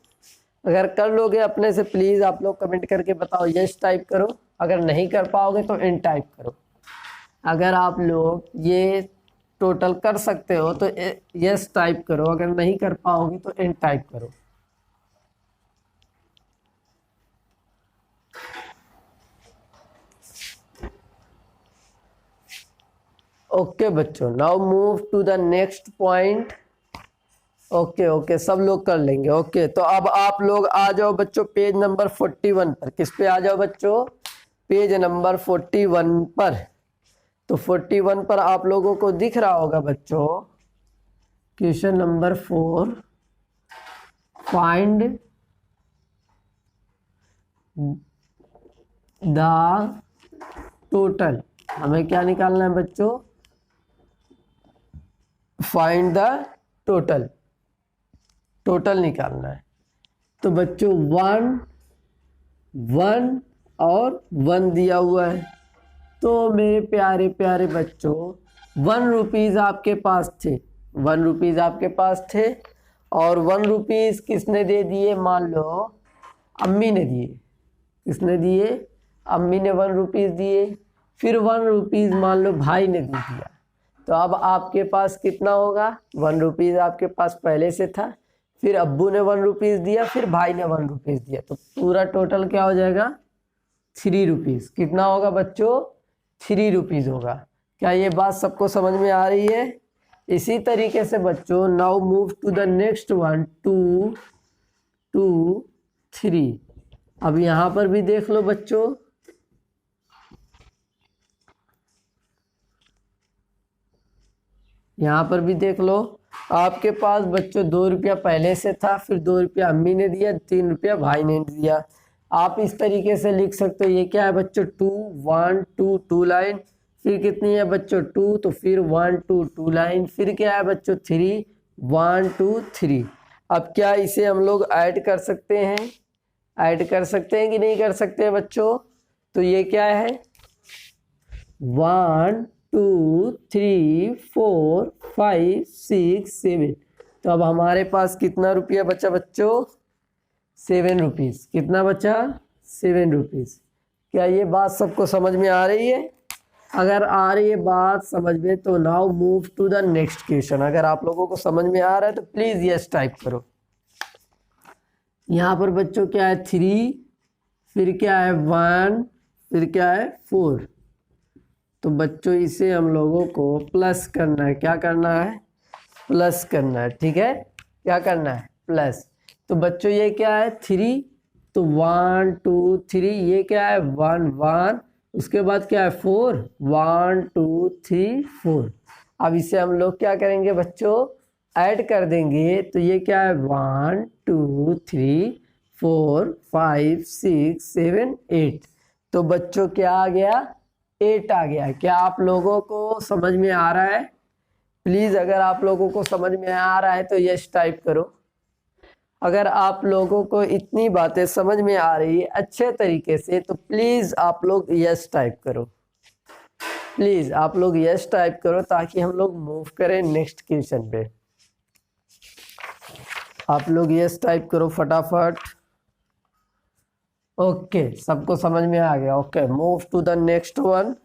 अगर कर लोगे अपने से प्लीज आप लोग कमेंट करके बताओ, यस टाइप करो। अगर नहीं कर पाओगे तो इन टाइप करो। अगर आप लोग ये टोटल कर सकते हो तो यस टाइप करो, अगर नहीं कर पाओगे तो इन टाइप करो। ओके बच्चों, now move to the next point. Okay okay, सब लोग कर लेंगे। ओके तो अब आप लोग आ जाओ बच्चों पेज नंबर 41 पर। किस पे आ जाओ बच्चों, पेज नंबर 41 पर। तो 41 पर आप लोगों को दिख रहा होगा बच्चों question number 4, find the total. हमें क्या निकालना है बच्चों, फाइंड द टोटल, टोटल निकालना है। तो बच्चों 1 1 और 1 दिया हुआ है। तो मेरे प्यारे प्यारे बच्चों 1 रुपीज़ आपके पास थे, 1 रुपीज़ आपके पास थे और 1 रुपीज़ किसने दे दिए, मान लो अम्मी ने दिए। किसने दिए, अम्मी ने 1 रुपीज़ दिए। फिर 1 रुपीज़ मान लो भाई ने दे दिया। तो अब आपके पास कितना होगा, 1 रुपीज़ आपके पास पहले से था, फिर अब्बू ने 1 रुपीज़ दिया, फिर भाई ने 1 रुपीज़ दिया। तो पूरा टोटल क्या हो जाएगा, 3 रुपीज़। कितना होगा बच्चों, 3 रुपीज़ होगा। क्या ये बात सबको समझ में आ रही है? इसी तरीके से बच्चों now move to the next one, 2 2 3। अब यहाँ पर भी देख लो बच्चों, यहाँ पर भी देख लो, आपके पास बच्चों 2 रुपया पहले से था, फिर 2 रुपया अम्मी ने दिया, 3 रुपया भाई ने दिया। आप इस तरीके से लिख सकते हो, ये क्या है बच्चों 2 1 2 2 लाइन, फिर कितनी है बच्चों 2, तो फिर 1 2 2 लाइन, फिर क्या है बच्चों 3 1 2 3। अब क्या इसे हम लोग ऐड कर सकते हैं, ऐड कर सकते हैं कि नहीं कर सकते हैं बच्चों? तो ये क्या है 1 2 3 4 5 6 7। तो अब हमारे पास कितना रुपया बचा बच्चों, 7 रुपीज़। कितना बचा, 7 रुपीज़। क्या ये बात सबको समझ में आ रही है? अगर आ रही है बात समझ में तो now move to the next question. अगर आप लोगों को समझ में आ रहा है तो प्लीज़ यस टाइप करो। यहाँ पर बच्चों क्या है 3, फिर क्या है 1, फिर क्या है 4। तो बच्चों इसे हम लोगों को प्लस करना है। क्या करना है, प्लस करना है। ठीक है, क्या करना है, प्लस। तो बच्चों ये क्या है 3, तो 1 2 3, ये क्या है 1 1, उसके बाद क्या है 4 1 2 3 4। अब इसे हम लोग क्या करेंगे बच्चों, ऐड कर देंगे। तो ये क्या है 1 2 3 4 5 6 7 8। तो बच्चों क्या आ गया, 8 आ गया। क्या आप लोगों को समझ में आ रहा है? प्लीज़ अगर आप लोगों को समझ में आ रहा है तो यस टाइप करो। अगर आप लोगों को इतनी बातें समझ में आ रही है अच्छे तरीके से तो प्लीज़ आप लोग यस टाइप करो। प्लीज़ आप लोग यस टाइप करो ताकि हम लोग मूव करें नेक्स्ट क्वेश्चन पे। आप लोग यस टाइप करो फटाफट। ओके, सबको समझ में आ गया। Okay, move to the next one.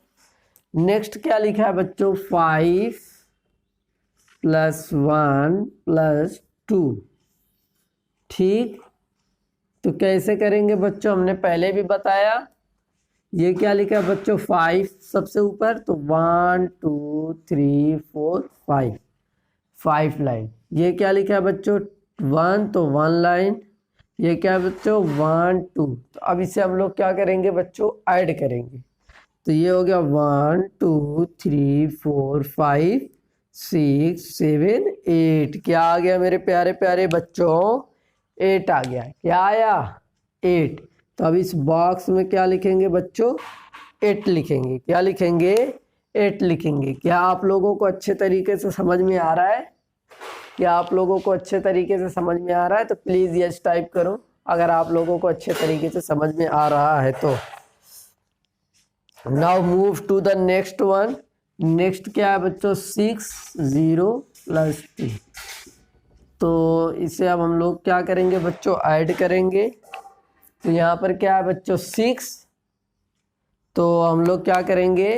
Next क्या लिखा है बच्चों, 5 + 1 + 2। ठीक, तो कैसे करेंगे बच्चों, हमने पहले भी बताया। ये क्या लिखा है बच्चों 5 सबसे ऊपर, तो 1 2 3 4 5, 5 लाइन। ये क्या लिखा है बच्चों 1, तो 1 लाइन। ये क्या है बच्चों 1 2। तो अब इसे हम लोग क्या करेंगे बच्चों, ऐड करेंगे। तो ये हो गया 1 2 3 4 5 6 7 8। क्या आ गया मेरे प्यारे प्यारे बच्चों, 8 आ गया। क्या आया, 8। तो अब इस बॉक्स में क्या लिखेंगे बच्चों, 8 लिखेंगे। क्या लिखेंगे, 8 लिखेंगे। क्या आप लोगों को अच्छे तरीके से समझ में आ रहा है? क्या आप लोगों को अच्छे तरीके से समझ में आ रहा है? तो प्लीज़ यस टाइप करो अगर आप लोगों को अच्छे तरीके से समझ में आ रहा है तो। Now move to the next one. Next क्या है बच्चों, 6 0 + 2। तो इसे अब हम लोग क्या करेंगे बच्चों, ऐड करेंगे। तो यहाँ पर क्या है बच्चों 6, तो हम लोग क्या करेंगे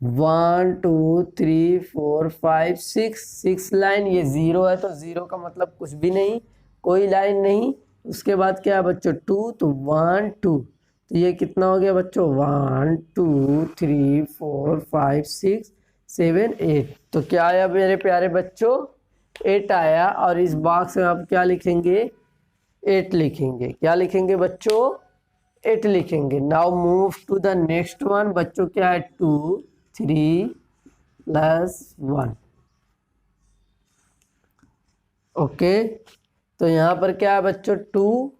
1 2 3 4 5 6, 6 लाइन। ये 0 है तो 0 का मतलब कुछ भी नहीं, कोई लाइन नहीं। उसके बाद क्या है बच्चों 2, तो 1 2। तो ये कितना हो गया बच्चों 1 2 3 4 5 6 7 8। तो क्या आया मेरे प्यारे बच्चों, 8 आया। और इस बॉक्स में आप क्या लिखेंगे, 8 लिखेंगे। क्या लिखेंगे बच्चों, 8 लिखेंगे। Now move to the next one. बच्चों क्या है 2 3 + 1। ओके, तो यहाँ पर क्या है बच्चों 2,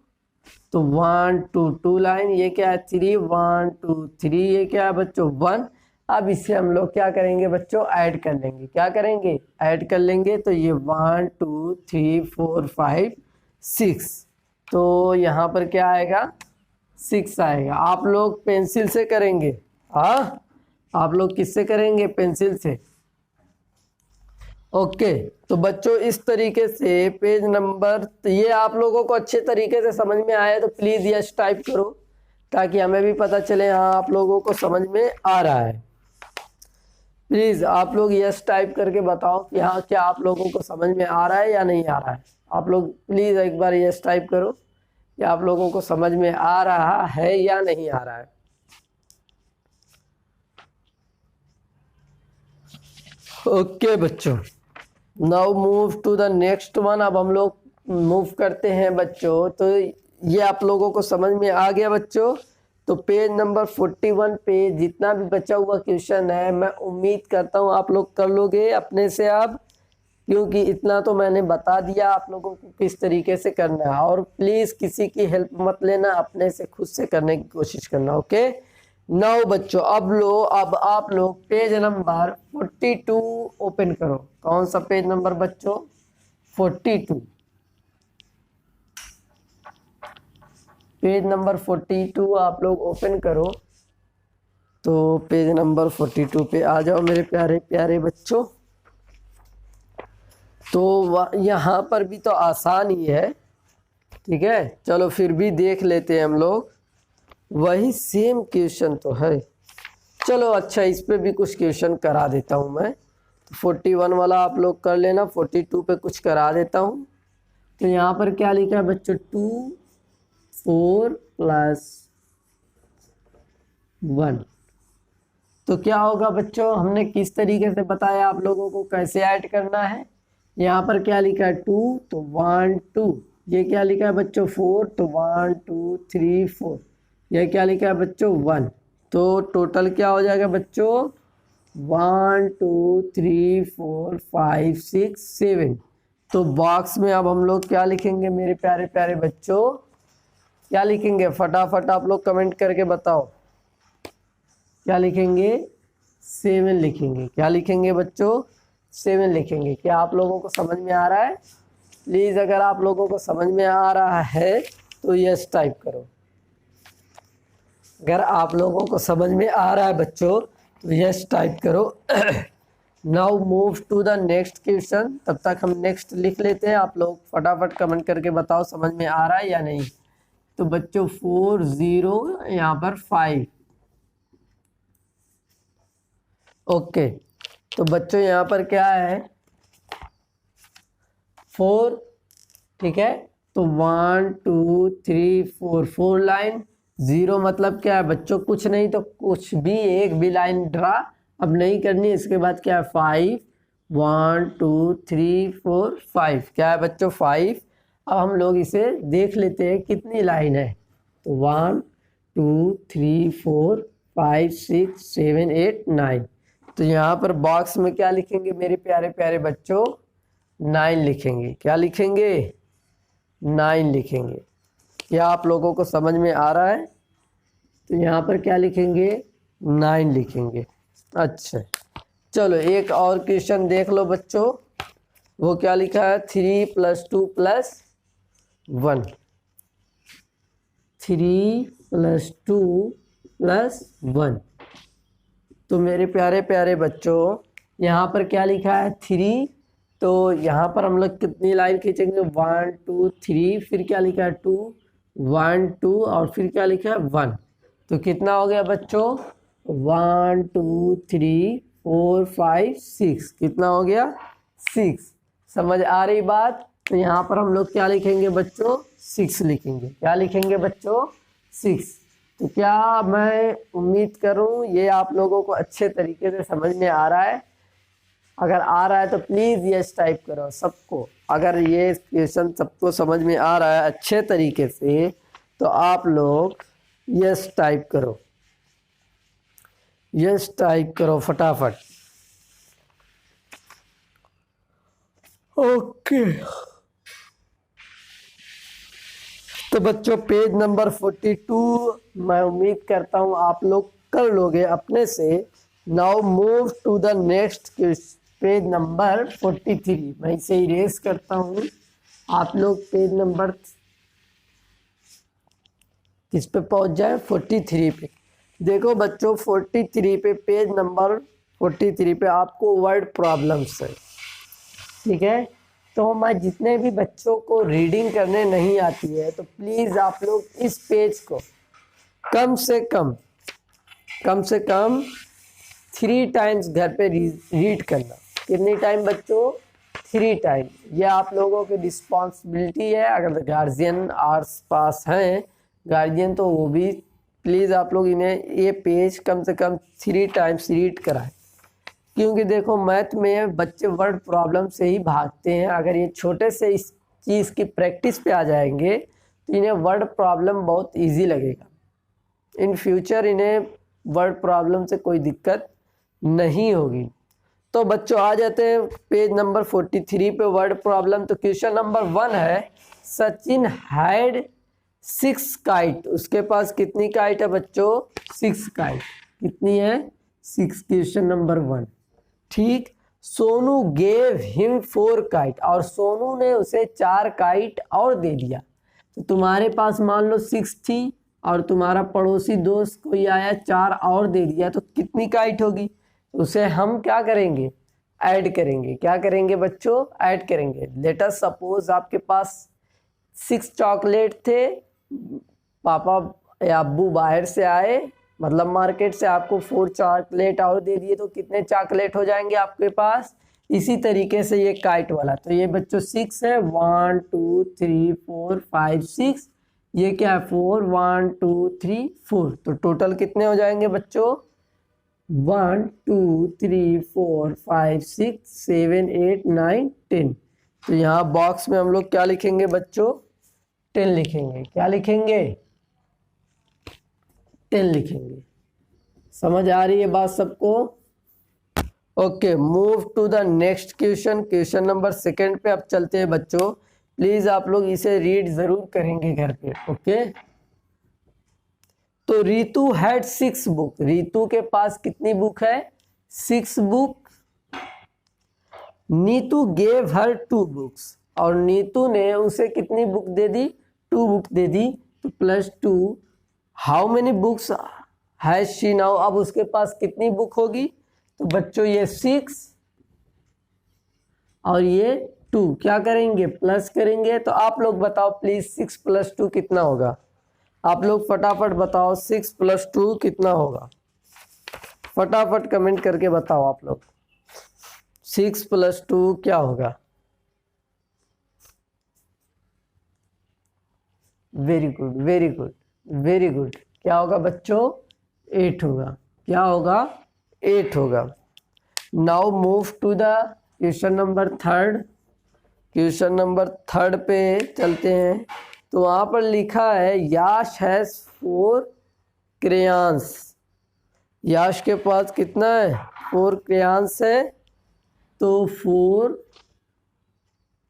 तो 1 2 2 लाइन। ये क्या है 3 1 2 3। ये क्या है बच्चों 1। अब इसे हम लोग क्या करेंगे बच्चों, ऐड कर लेंगे। क्या करेंगे, ऐड कर लेंगे। तो ये 1 2 3 4 5 6, तो यहाँ पर क्या आएगा, 6 आएगा। आप लोग पेंसिल से करेंगे, हाँ आप लोग किससे करेंगे, पेंसिल से। ओके, तो बच्चों इस तरीके से पेज नंबर, ये आप लोगों को अच्छे तरीके से समझ में आया तो प्लीज यस टाइप करो, ताकि हमें भी पता चले हाँ आप लोगों को समझ में आ रहा है। प्लीज आप लोग यस टाइप करके बताओ कि हाँ क्या आप लोगों को समझ में आ रहा है या नहीं आ रहा है। आप लोग प्लीज एक बार यस टाइप करो कि आप लोगों को समझ में आ रहा है या नहीं आ रहा है। ओके बच्चों, now move to the next one. अब हम लोग मूव करते हैं बच्चों। तो ये आप लोगों को समझ में आ गया बच्चों। तो पेज नंबर 41 पे जितना भी बचा हुआ क्वेश्चन है, मैं उम्मीद करता हूँ आप लोग कर लोगे अपने से आप, क्योंकि इतना तो मैंने बता दिया आप लोगों को किस तरीके से करना है। और प्लीज किसी की हेल्प मत लेना, अपने से खुद से करने की कोशिश करना। ओके नाउ बच्चों, अब आप लोग पेज नंबर 42 ओपन करो। कौन सा पेज नंबर बच्चों, 42। पेज नंबर 42 आप लोग ओपन करो। तो पेज नंबर 42 पे आ जाओ मेरे प्यारे प्यारे बच्चों। तो यहाँ पर भी तो आसान ही है, ठीक है। चलो फिर भी देख लेते हैं हम लोग, वही सेम क्वेश्चन तो है। चलो अच्छा, इस पे भी कुछ क्वेश्चन करा देता हूँ मैं। तो 41 वाला आप लोग कर लेना, 42 पे कुछ करा देता हूँ। तो यहाँ पर क्या लिखा है बच्चों, 2 4 + 1। तो क्या होगा बच्चों, हमने किस तरीके से बताया आप लोगों को कैसे ऐड करना है। यहाँ पर क्या लिखा है 2, तो 1 2। ये क्या लिखा है बच्चों 4, तो 1 2 3 4। ये क्या लिखा है बच्चों 1। तो टोटल क्या हो जाएगा बच्चों, 1 2 3 4 5 6 7। तो बॉक्स में अब हम लोग क्या लिखेंगे मेरे प्यारे प्यारे बच्चों, क्या लिखेंगे फटाफट आप लोग कमेंट करके बताओ। क्या लिखेंगे, 7 लिखेंगे। क्या लिखेंगे बच्चों, 7 लिखेंगे। क्या आप लोगों को समझ में आ रहा है? प्लीज अगर आप लोगों को समझ में आ रहा है तो यस टाइप करो। अगर आप लोगों को समझ में आ रहा है बच्चों तो यस टाइप करो। Now move to the next question. तब तक हम नेक्स्ट लिख लेते हैं, आप लोग फटाफट कमेंट करके बताओ समझ में आ रहा है या नहीं। तो बच्चों 4 0 यहाँ पर 5। ओके, तो बच्चों यहाँ पर क्या है 4, ठीक है। तो 1 2 3 4, 4 लाइन। 0 मतलब क्या है बच्चों, कुछ नहीं तो कुछ भी, एक भी लाइन ड्रा अब नहीं करनी। इसके बाद क्या है 5, 1 2 3 4 5। क्या है बच्चों 5। अब हम लोग इसे देख लेते हैं कितनी लाइन है। तो 1 2 3 4 5 6 7 8 9। तो यहाँ पर बॉक्स में क्या लिखेंगे मेरे प्यारे प्यारे बच्चों, 9 लिखेंगे। क्या लिखेंगे, 9 लिखेंगे। क्या आप लोगों को समझ में आ रहा है? तो यहाँ पर क्या लिखेंगे, 9 लिखेंगे। अच्छा चलो एक और क्वेश्चन देख लो बच्चों। वो क्या लिखा है 3 + 2 + 1। 3 + 2 + 1। तो मेरे प्यारे प्यारे बच्चों यहाँ पर क्या लिखा है 3। तो यहाँ पर हम लोग कितनी लाइन खींचेंगे 1 2 3, फिर क्या लिखा है 2 1 2 और फिर क्या लिखा है 1। तो कितना हो गया बच्चों 1 2 3 4 5 6। कितना हो गया 6। समझ आ रही बात? तो यहाँ पर हम लोग क्या लिखेंगे बच्चों 6 लिखेंगे। क्या लिखेंगे बच्चों 6। तो क्या मैं उम्मीद करूं ये आप लोगों को अच्छे तरीके से समझ में आ रहा है। अगर आ रहा है तो प्लीज़ यस टाइप करो सबको। अगर ये क्वेश्चन सबको समझ में आ रहा है अच्छे तरीके से तो आप लोग यस टाइप करो, यस टाइप करो फटाफट। ओके तो बच्चों पेज नंबर 42 मैं उम्मीद करता हूँ आप लोग कर लोगे अपने से। Now move to the next page number 43। मैं इसे इरेज करता हूँ। आप लोग पेज नंबर किस पे पहुंच जाए, 43 पे। देखो बच्चों 43 पे, पेज नंबर 43 पे आपको वर्ड प्रॉब्लम्स है, ठीक है। तो मैं जितने भी बच्चों को रीडिंग करने नहीं आती है तो प्लीज़ आप लोग इस पेज को कम से कम 3 टाइम्स घर पे रीड करना। कितनी टाइम बच्चों? 3 टाइम। ये आप लोगों की रिस्पॉन्सिबिलिटी है। अगर गार्जियन आस पास हैं गार्जियन, तो वो भी प्लीज़ आप लोग इन्हें ये पेज कम से कम 3 टाइम्स रीड कराएं। क्योंकि देखो मैथ में बच्चे वर्ड प्रॉब्लम से ही भागते हैं। अगर ये छोटे से इस चीज़ की प्रैक्टिस पे आ जाएंगे तो इन्हें वर्ड प्रॉब्लम बहुत इजी लगेगा। इन फ्यूचर इन्हें वर्ड प्रॉब्लम से कोई दिक्कत नहीं होगी। तो बच्चों आ जाते हैं पेज नंबर 43 पे, वर्ड प्रॉब्लम। तो क्वेश्चन नंबर 1 है, सचिन हैड 6 काइट। उसके पास कितनी काइट है बच्चों? 6 काइट। कितनी है? 6। क्वेश्चन नंबर 1, ठीक। सोनू गेव हिम 4 काइट, और सोनू ने उसे 4 काइट और दे दिया। तो तुम्हारे पास मान लो 6 थी और तुम्हारा पड़ोसी दोस्त कोई आया 4 और दे दिया, तो कितनी काइट होगी? उसे हम क्या करेंगे? ऐड करेंगे। क्या करेंगे बच्चों? ऐड करेंगे। लेट अस सपोज आपके पास 6 चॉकलेट थे, पापा या अब्बू बाहर से आए, मतलब मार्केट से, आपको 4 चॉकलेट और दे दिए, तो कितने चॉकलेट हो जाएंगे आपके पास? इसी तरीके से ये काइट वाला, तो ये बच्चों 6 है। 1 2 3 4 5 6। ये क्या है? 4 1 2 3 4। तो टोटल कितने हो जाएंगे बच्चों? 1 2 3 4 5 6 7 8 9 10। तो यहाँ बॉक्स में हम लोग क्या लिखेंगे बच्चों? 10 लिखेंगे। क्या लिखेंगे? 10 लिखेंगे। समझ आ रही है बात सबको? Okay, move to the next question. Question number 2 पे अब चलते हैं बच्चों। प्लीज आप लोग इसे रीड जरूर करेंगे घर पे, ओके। तो रीतू हैड 6 बुक। रीतू के पास कितनी बुक है? 6 book. Neetu gave her 2 books, और नीतू ने उसे कितनी बुक दे दी? 2 बुक दे दी। तो +2। How many books has she now? अब उसके पास कितनी बुक होगी? तो बच्चों ये 6 और ये 2 क्या करेंगे? प्लस करेंगे। तो आप लोग बताओ प्लीज 6 + 2 कितना होगा? आप लोग फटाफट बताओ 6 + 2 कितना होगा? फटाफट कमेंट करके बताओ आप लोग 6 + 2 क्या होगा? Very good, very good, very good. क्या होगा बच्चों? 8 होगा। क्या होगा? 8 होगा। Now move to the question number 3। Question number 3 पे चलते हैं। तो वहाँ पर लिखा है याश हैज 4 क्रेयॉन्स। याश के पास कितना है? 4 क्रेयॉन्स है। तो 4।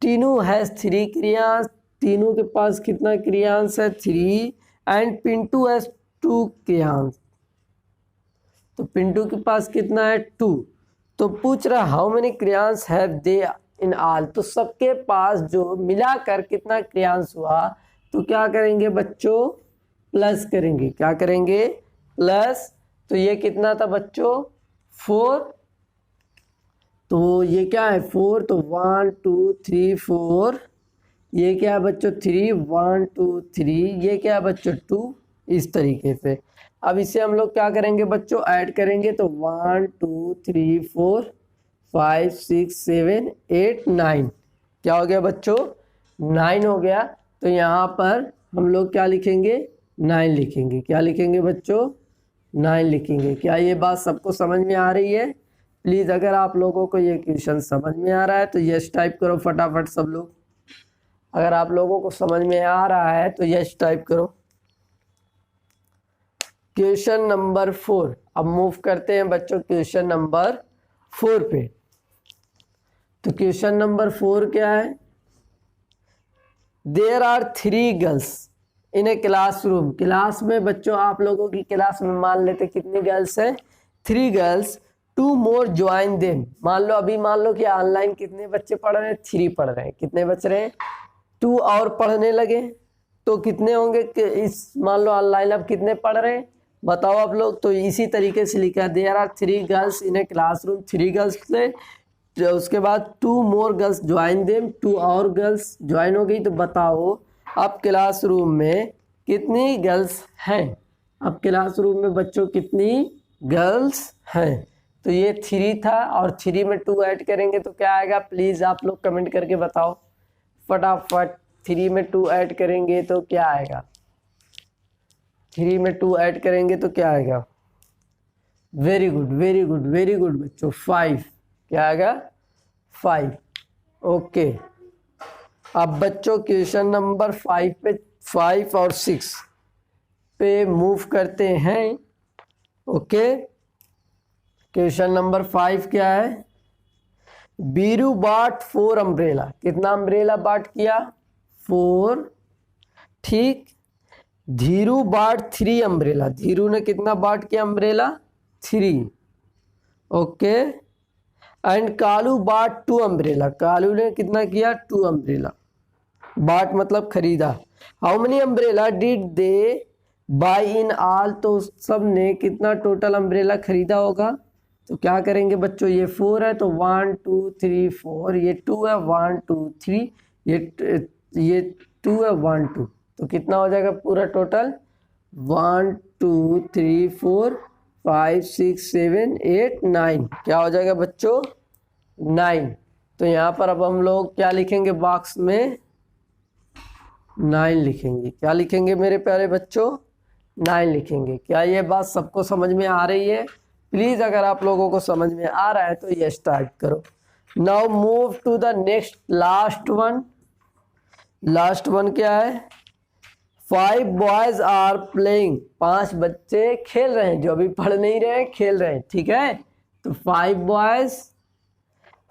Tinu has 3 crayons. तीनों के पास कितना क्रेयॉन्स है? 3। And Pintu has 2 crayons. तो पिंटू के पास कितना है? 2। तो पूछ रहा how many crayons have they in all. तो सबके पास जो मिलाकर कितना क्रेयॉन्स हुआ? तो क्या करेंगे बच्चों? प्लस करेंगे। क्या करेंगे? प्लस। तो ये कितना था बच्चों? 4। तो ये क्या है? 4। तो 1 2 3 4। ये क्या है बच्चों? 3। 1 2 3। ये क्या है बच्चों? 2। इस तरीके से। अब इसे हम लोग क्या करेंगे बच्चों? ऐड करेंगे। तो 1 2 3 4 5 6 7 8 9। क्या हो गया बच्चों? 9 हो गया। तो यहाँ पर हम लोग क्या लिखेंगे? 9 लिखेंगे। क्या लिखेंगे बच्चों? 9 लिखेंगे। क्या ये बात सबको समझ में आ रही है? प्लीज़ अगर आप लोगों को ये क्वेश्चन समझ में आ रहा है तो यस टाइप करो फटाफट सब लोग। अगर आप लोगों को समझ में आ रहा है तो यस टाइप करो। Question number 4। अब मूव करते हैं बच्चों क्वेश्चन नंबर 4 पे। तो क्वेश्चन नंबर 4 क्या है? There are 3 girls in a classroom. Class में बच्चों आप लोगों की क्लास में मान लेते कितनी गर्ल्स हैं? 3 गर्ल्स, 2 मोर ज्वाइन देम। मान लो कि ऑनलाइन कितने बच्चे पढ़ रहे हैं, 3 पढ़ रहे हैं, कितने बच रहे हैं, 2 और पढ़ने लगे तो कितने होंगे इस, मान लो ऑनलाइन अब कितने पढ़ रहे हैं बताओ आप लोग। तो इसी तरीके से लिखा, there are 3 girls in a classroom, 3 girls थे, तो उसके बाद 2 मोर गर्ल्स ज्वाइन देम, 2 और गर्ल्स ज्वाइन हो गई। तो बताओ अब क्लासरूम में कितनी गर्ल्स हैं, अब क्लासरूम में बच्चों कितनी गर्ल्स हैं। तो ये 3 था और 3 में 2 ऐड करेंगे तो क्या आएगा, प्लीज़ आप लोग कमेंट करके बताओ फटाफट। 3 में 2 ऐड करेंगे तो क्या आएगा, 3 में 2 ऐड करेंगे तो क्या आएगा, very good very good very good बच्चों, 5। क्या आएगा, 5। ओके, अब बच्चों क्वेश्चन नंबर 5 पे, 5 और 6 पे मूव करते हैं। ओके, क्वेश्चन नंबर 5 क्या है, बीरू बाट 4 अम्ब्रेला, कितना अम्ब्रेला बाट किया, 4, ठीक। धीरू बाट 3 अम्ब्रेला, धीरू ने कितना बाट किया अम्ब्रेला, 3, ओके। एंड कालू बाट 2 अम्ब्रेला, कालू ने कितना किया, 2 अम्ब्रेला, बाट मतलब खरीदा। How many umbrella did they buy in all, तो सब ने कितना टोटल अम्ब्रेला खरीदा होगा। तो क्या करेंगे बच्चों, ये 4 है तो 1 2 3 4, ये 2 है 1 2 3, ये 2 है 1 2, तो कितना हो जाएगा पूरा टोटल, 1 2 3 4 5 6 7 8 9, क्या हो जाएगा बच्चों, 9। तो यहाँ पर अब हम लोग क्या लिखेंगे, बॉक्स में 9 लिखेंगे। क्या लिखेंगे मेरे प्यारे बच्चों, 9 लिखेंगे। क्या ये बात सबको समझ में आ रही है, प्लीज़ अगर आप लोगों को समझ में आ रहा है तो ये स्टार्ट करो। Now move to the next, last one. Last one क्या है, 5 बॉयज आर प्लेइंग, 5 बच्चे खेल रहे हैं, जो अभी पढ़ नहीं रहे हैं खेल रहे हैं, ठीक है। तो 5 बॉयज,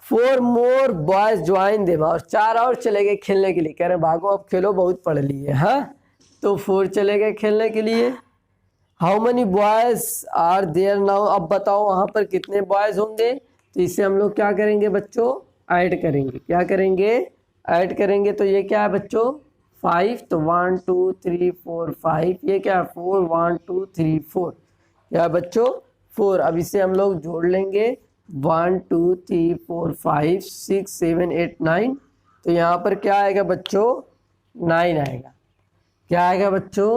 4 मोर बॉयज ज्वाइन देम, और 4 और चले गए खेलने के लिए, कह रहे भागो अब खेलो बहुत पढ़ लिए, हाँ। तो 4 चले गए खेलने के लिए। How many boys are there now, अब बताओ वहाँ पर कितने बॉयज होंगे। तो इसे हम लोग क्या करेंगे बच्चों, ऐड करेंगे। क्या करेंगे, ऐड करेंगे। तो ये क्या है बच्चों, 5, तो 1 2 3 4 5, ये क्या है 4, 1 2 3 4, क्या है बच्चों 4। अब इसे हम लोग जोड़ लेंगे, 1 2 3 4 5 6 7 8 9, तो यहाँ पर क्या आएगा बच्चों, 9 आएगा। क्या आएगा बच्चों,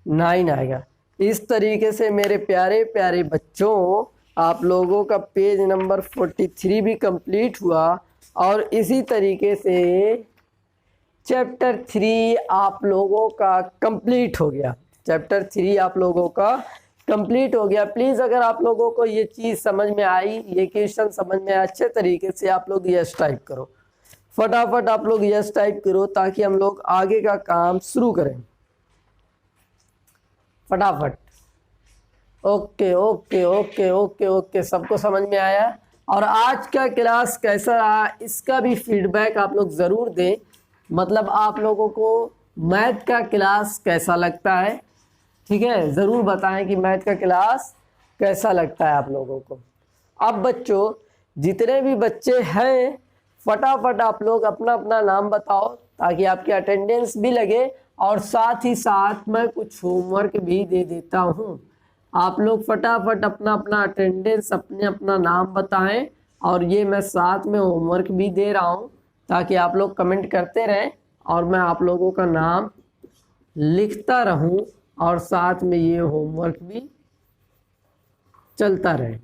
9 आएगा। इस तरीके से मेरे प्यारे प्यारे बच्चों आप लोगों का पेज नंबर 43 भी कंप्लीट हुआ, और इसी तरीके से चैप्टर 3 आप लोगों का कंप्लीट हो गया। चैप्टर 3 आप लोगों का कंप्लीट हो गया। प्लीज़ अगर आप लोगों को ये चीज़ समझ में आई, ये क्वेश्चन समझ में आया, अच्छे तरीके से आप लोग यस टाइप करो, फटाफट आप लोग यस टाइप करो, ताकि हम लोग आगे का काम शुरू करें फटाफट। Okay okay okay okay okay, सबको समझ में आया। और आज का क्लास कैसा रहा इसका भी फीडबैक आप लोग ज़रूर दें, मतलब आप लोगों को मैथ का क्लास कैसा लगता है, ठीक है, ज़रूर बताएं कि मैथ का क्लास कैसा लगता है आप लोगों को। अब बच्चों जितने भी बच्चे हैं फटाफट आप लोग अपना अपना नाम बताओ, ताकि आपकी अटेंडेंस भी लगे, और साथ ही साथ मैं कुछ होमवर्क भी दे देता हूँ। आप लोग फटाफट अपना अपना अटेंडेंस, अपने अपना नाम बताएं, और ये मैं साथ में होमवर्क भी दे रहा हूँ, ताकि आप लोग कमेंट करते रहें और मैं आप लोगों का नाम लिखता रहूँ, और साथ में ये होमवर्क भी चलता रहे।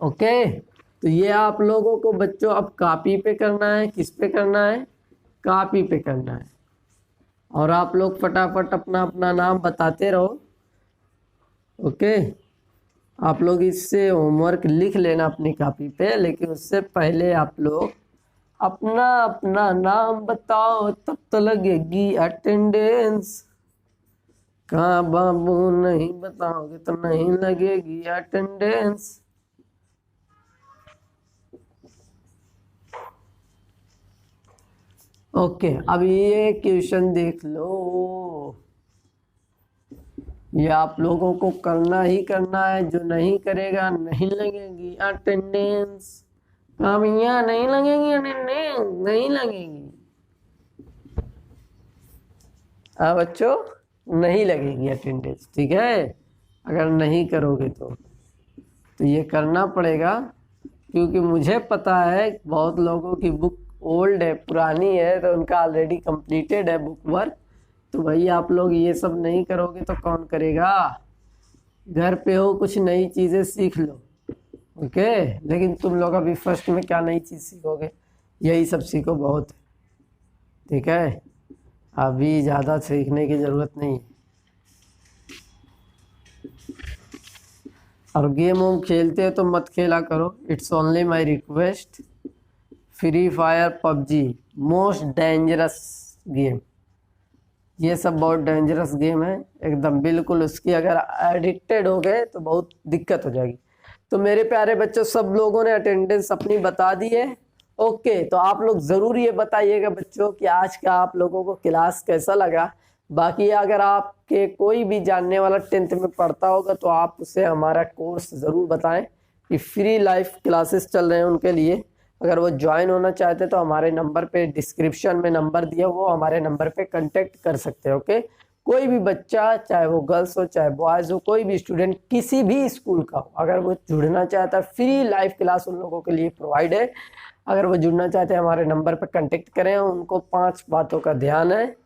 ओके, तो ये आप लोगों को बच्चों अब कॉपी पे करना है, किस पे करना है, कॉपी पे करना है। और आप लोग फटाफट अपना अपना नाम बताते रहो। ओके, आप लोग इससे होमवर्क लिख लेना अपनी कॉपी पे, लेकिन उससे पहले आप लोग अपना अपना नाम बताओ, तब तो लगेगी अटेंडेंस। कहाँ बाबू नहीं बताओगे तो नहीं लगेगी अटेंडेंस। ओके, अब ये क्वेश्चन देख लो। ये आप लोगों को करना ही करना है, जो नहीं करेगा नहीं लगेगी अटेंडेंस। भैया नहीं लगेगी अटेंडेंस, नहीं लगेगी। हाँ बच्चों, नहीं लगेगी अटेंडेंस, ठीक है, अगर नहीं करोगे तो ये करना पड़ेगा, क्योंकि मुझे पता है बहुत लोगों की बुक ओल्ड है, पुरानी है, तो उनका ऑलरेडी कंप्लीटेड है बुक वर्क। तो भाई आप लोग ये सब नहीं करोगे तो कौन करेगा। घर पे हो, कुछ नई चीज़ें सीख लो, ओके। लेकिन तुम लोग अभी फर्स्ट में क्या नई चीज़ सीखोगे, यही सब सीखो बहुत, ठीक है। अभी ज़्यादा सीखने की ज़रूरत नहीं है। और गेम वोम खेलते हो तो मत खेला करो, it's only my request. Free fire, PUBG most dangerous game, ये सब बहुत डेंजरस गेम है एकदम, बिल्कुल उसकी अगर एडिक्टेड हो गए तो बहुत दिक्कत हो जाएगी। तो मेरे प्यारे बच्चों, सब लोगों ने अटेंडेंस अपनी बता दी है, ओके। तो आप लोग ज़रूर ये बताइएगा बच्चों कि आज का आप लोगों को क्लास कैसा लगा। बाकी अगर आपके कोई भी जानने वाला 10th में पढ़ता होगा तो आप उसे हमारा कोर्स ज़रूर बताएं कि फ्री लाइव क्लासेस चल रहे हैं उनके लिए। अगर वो ज्वाइन होना चाहते तो हमारे नंबर पे, डिस्क्रिप्शन में नंबर दिया, वो हमारे नंबर पे कांटेक्ट कर सकते हैं, ओके। कोई भी बच्चा, चाहे वो गर्ल्स हो चाहे बॉयज़ हो, कोई भी स्टूडेंट किसी भी स्कूल का हो, अगर वो जुड़ना चाहता है, फ्री लाइव क्लास उन लोगों के लिए प्रोवाइड है। अगर वो जुड़ना चाहते हैं हमारे नंबर पर कांटेक्ट करें। उनको 5 बातों का ध्यान है,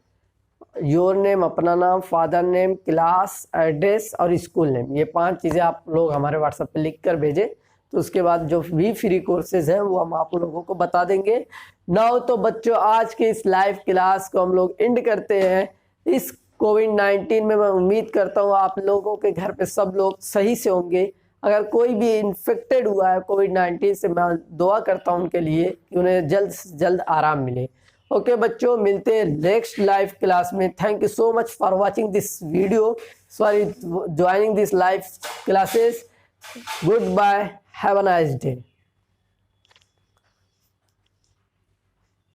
योर नेम, अपना नाम, फादर नेम, क्लास, एड्रेस और स्कूल नेम। ये 5 चीज़ें आप लोग हमारे व्हाट्सएप पे लिख कर भेजें, तो उसके बाद जो भी फ्री कोर्सेज हैं वो हम आप लोगों को बता देंगे। नाउ तो बच्चों, आज के इस लाइव क्लास को हम लोग एंड करते हैं। इस कोविड-19 में मैं उम्मीद करता हूँ आप लोगों के घर पे सब लोग सही से होंगे। अगर कोई भी इन्फेक्टेड हुआ है कोविड-19 से, मैं दुआ करता हूँ उनके लिए कि उन्हें जल्द से जल्द आराम मिले। ओके बच्चों, मिलते हैं नेक्स्ट लाइव क्लास में। Thank you so much for watching this video, sorry joining this live classes. Goodbye. Have a nice day.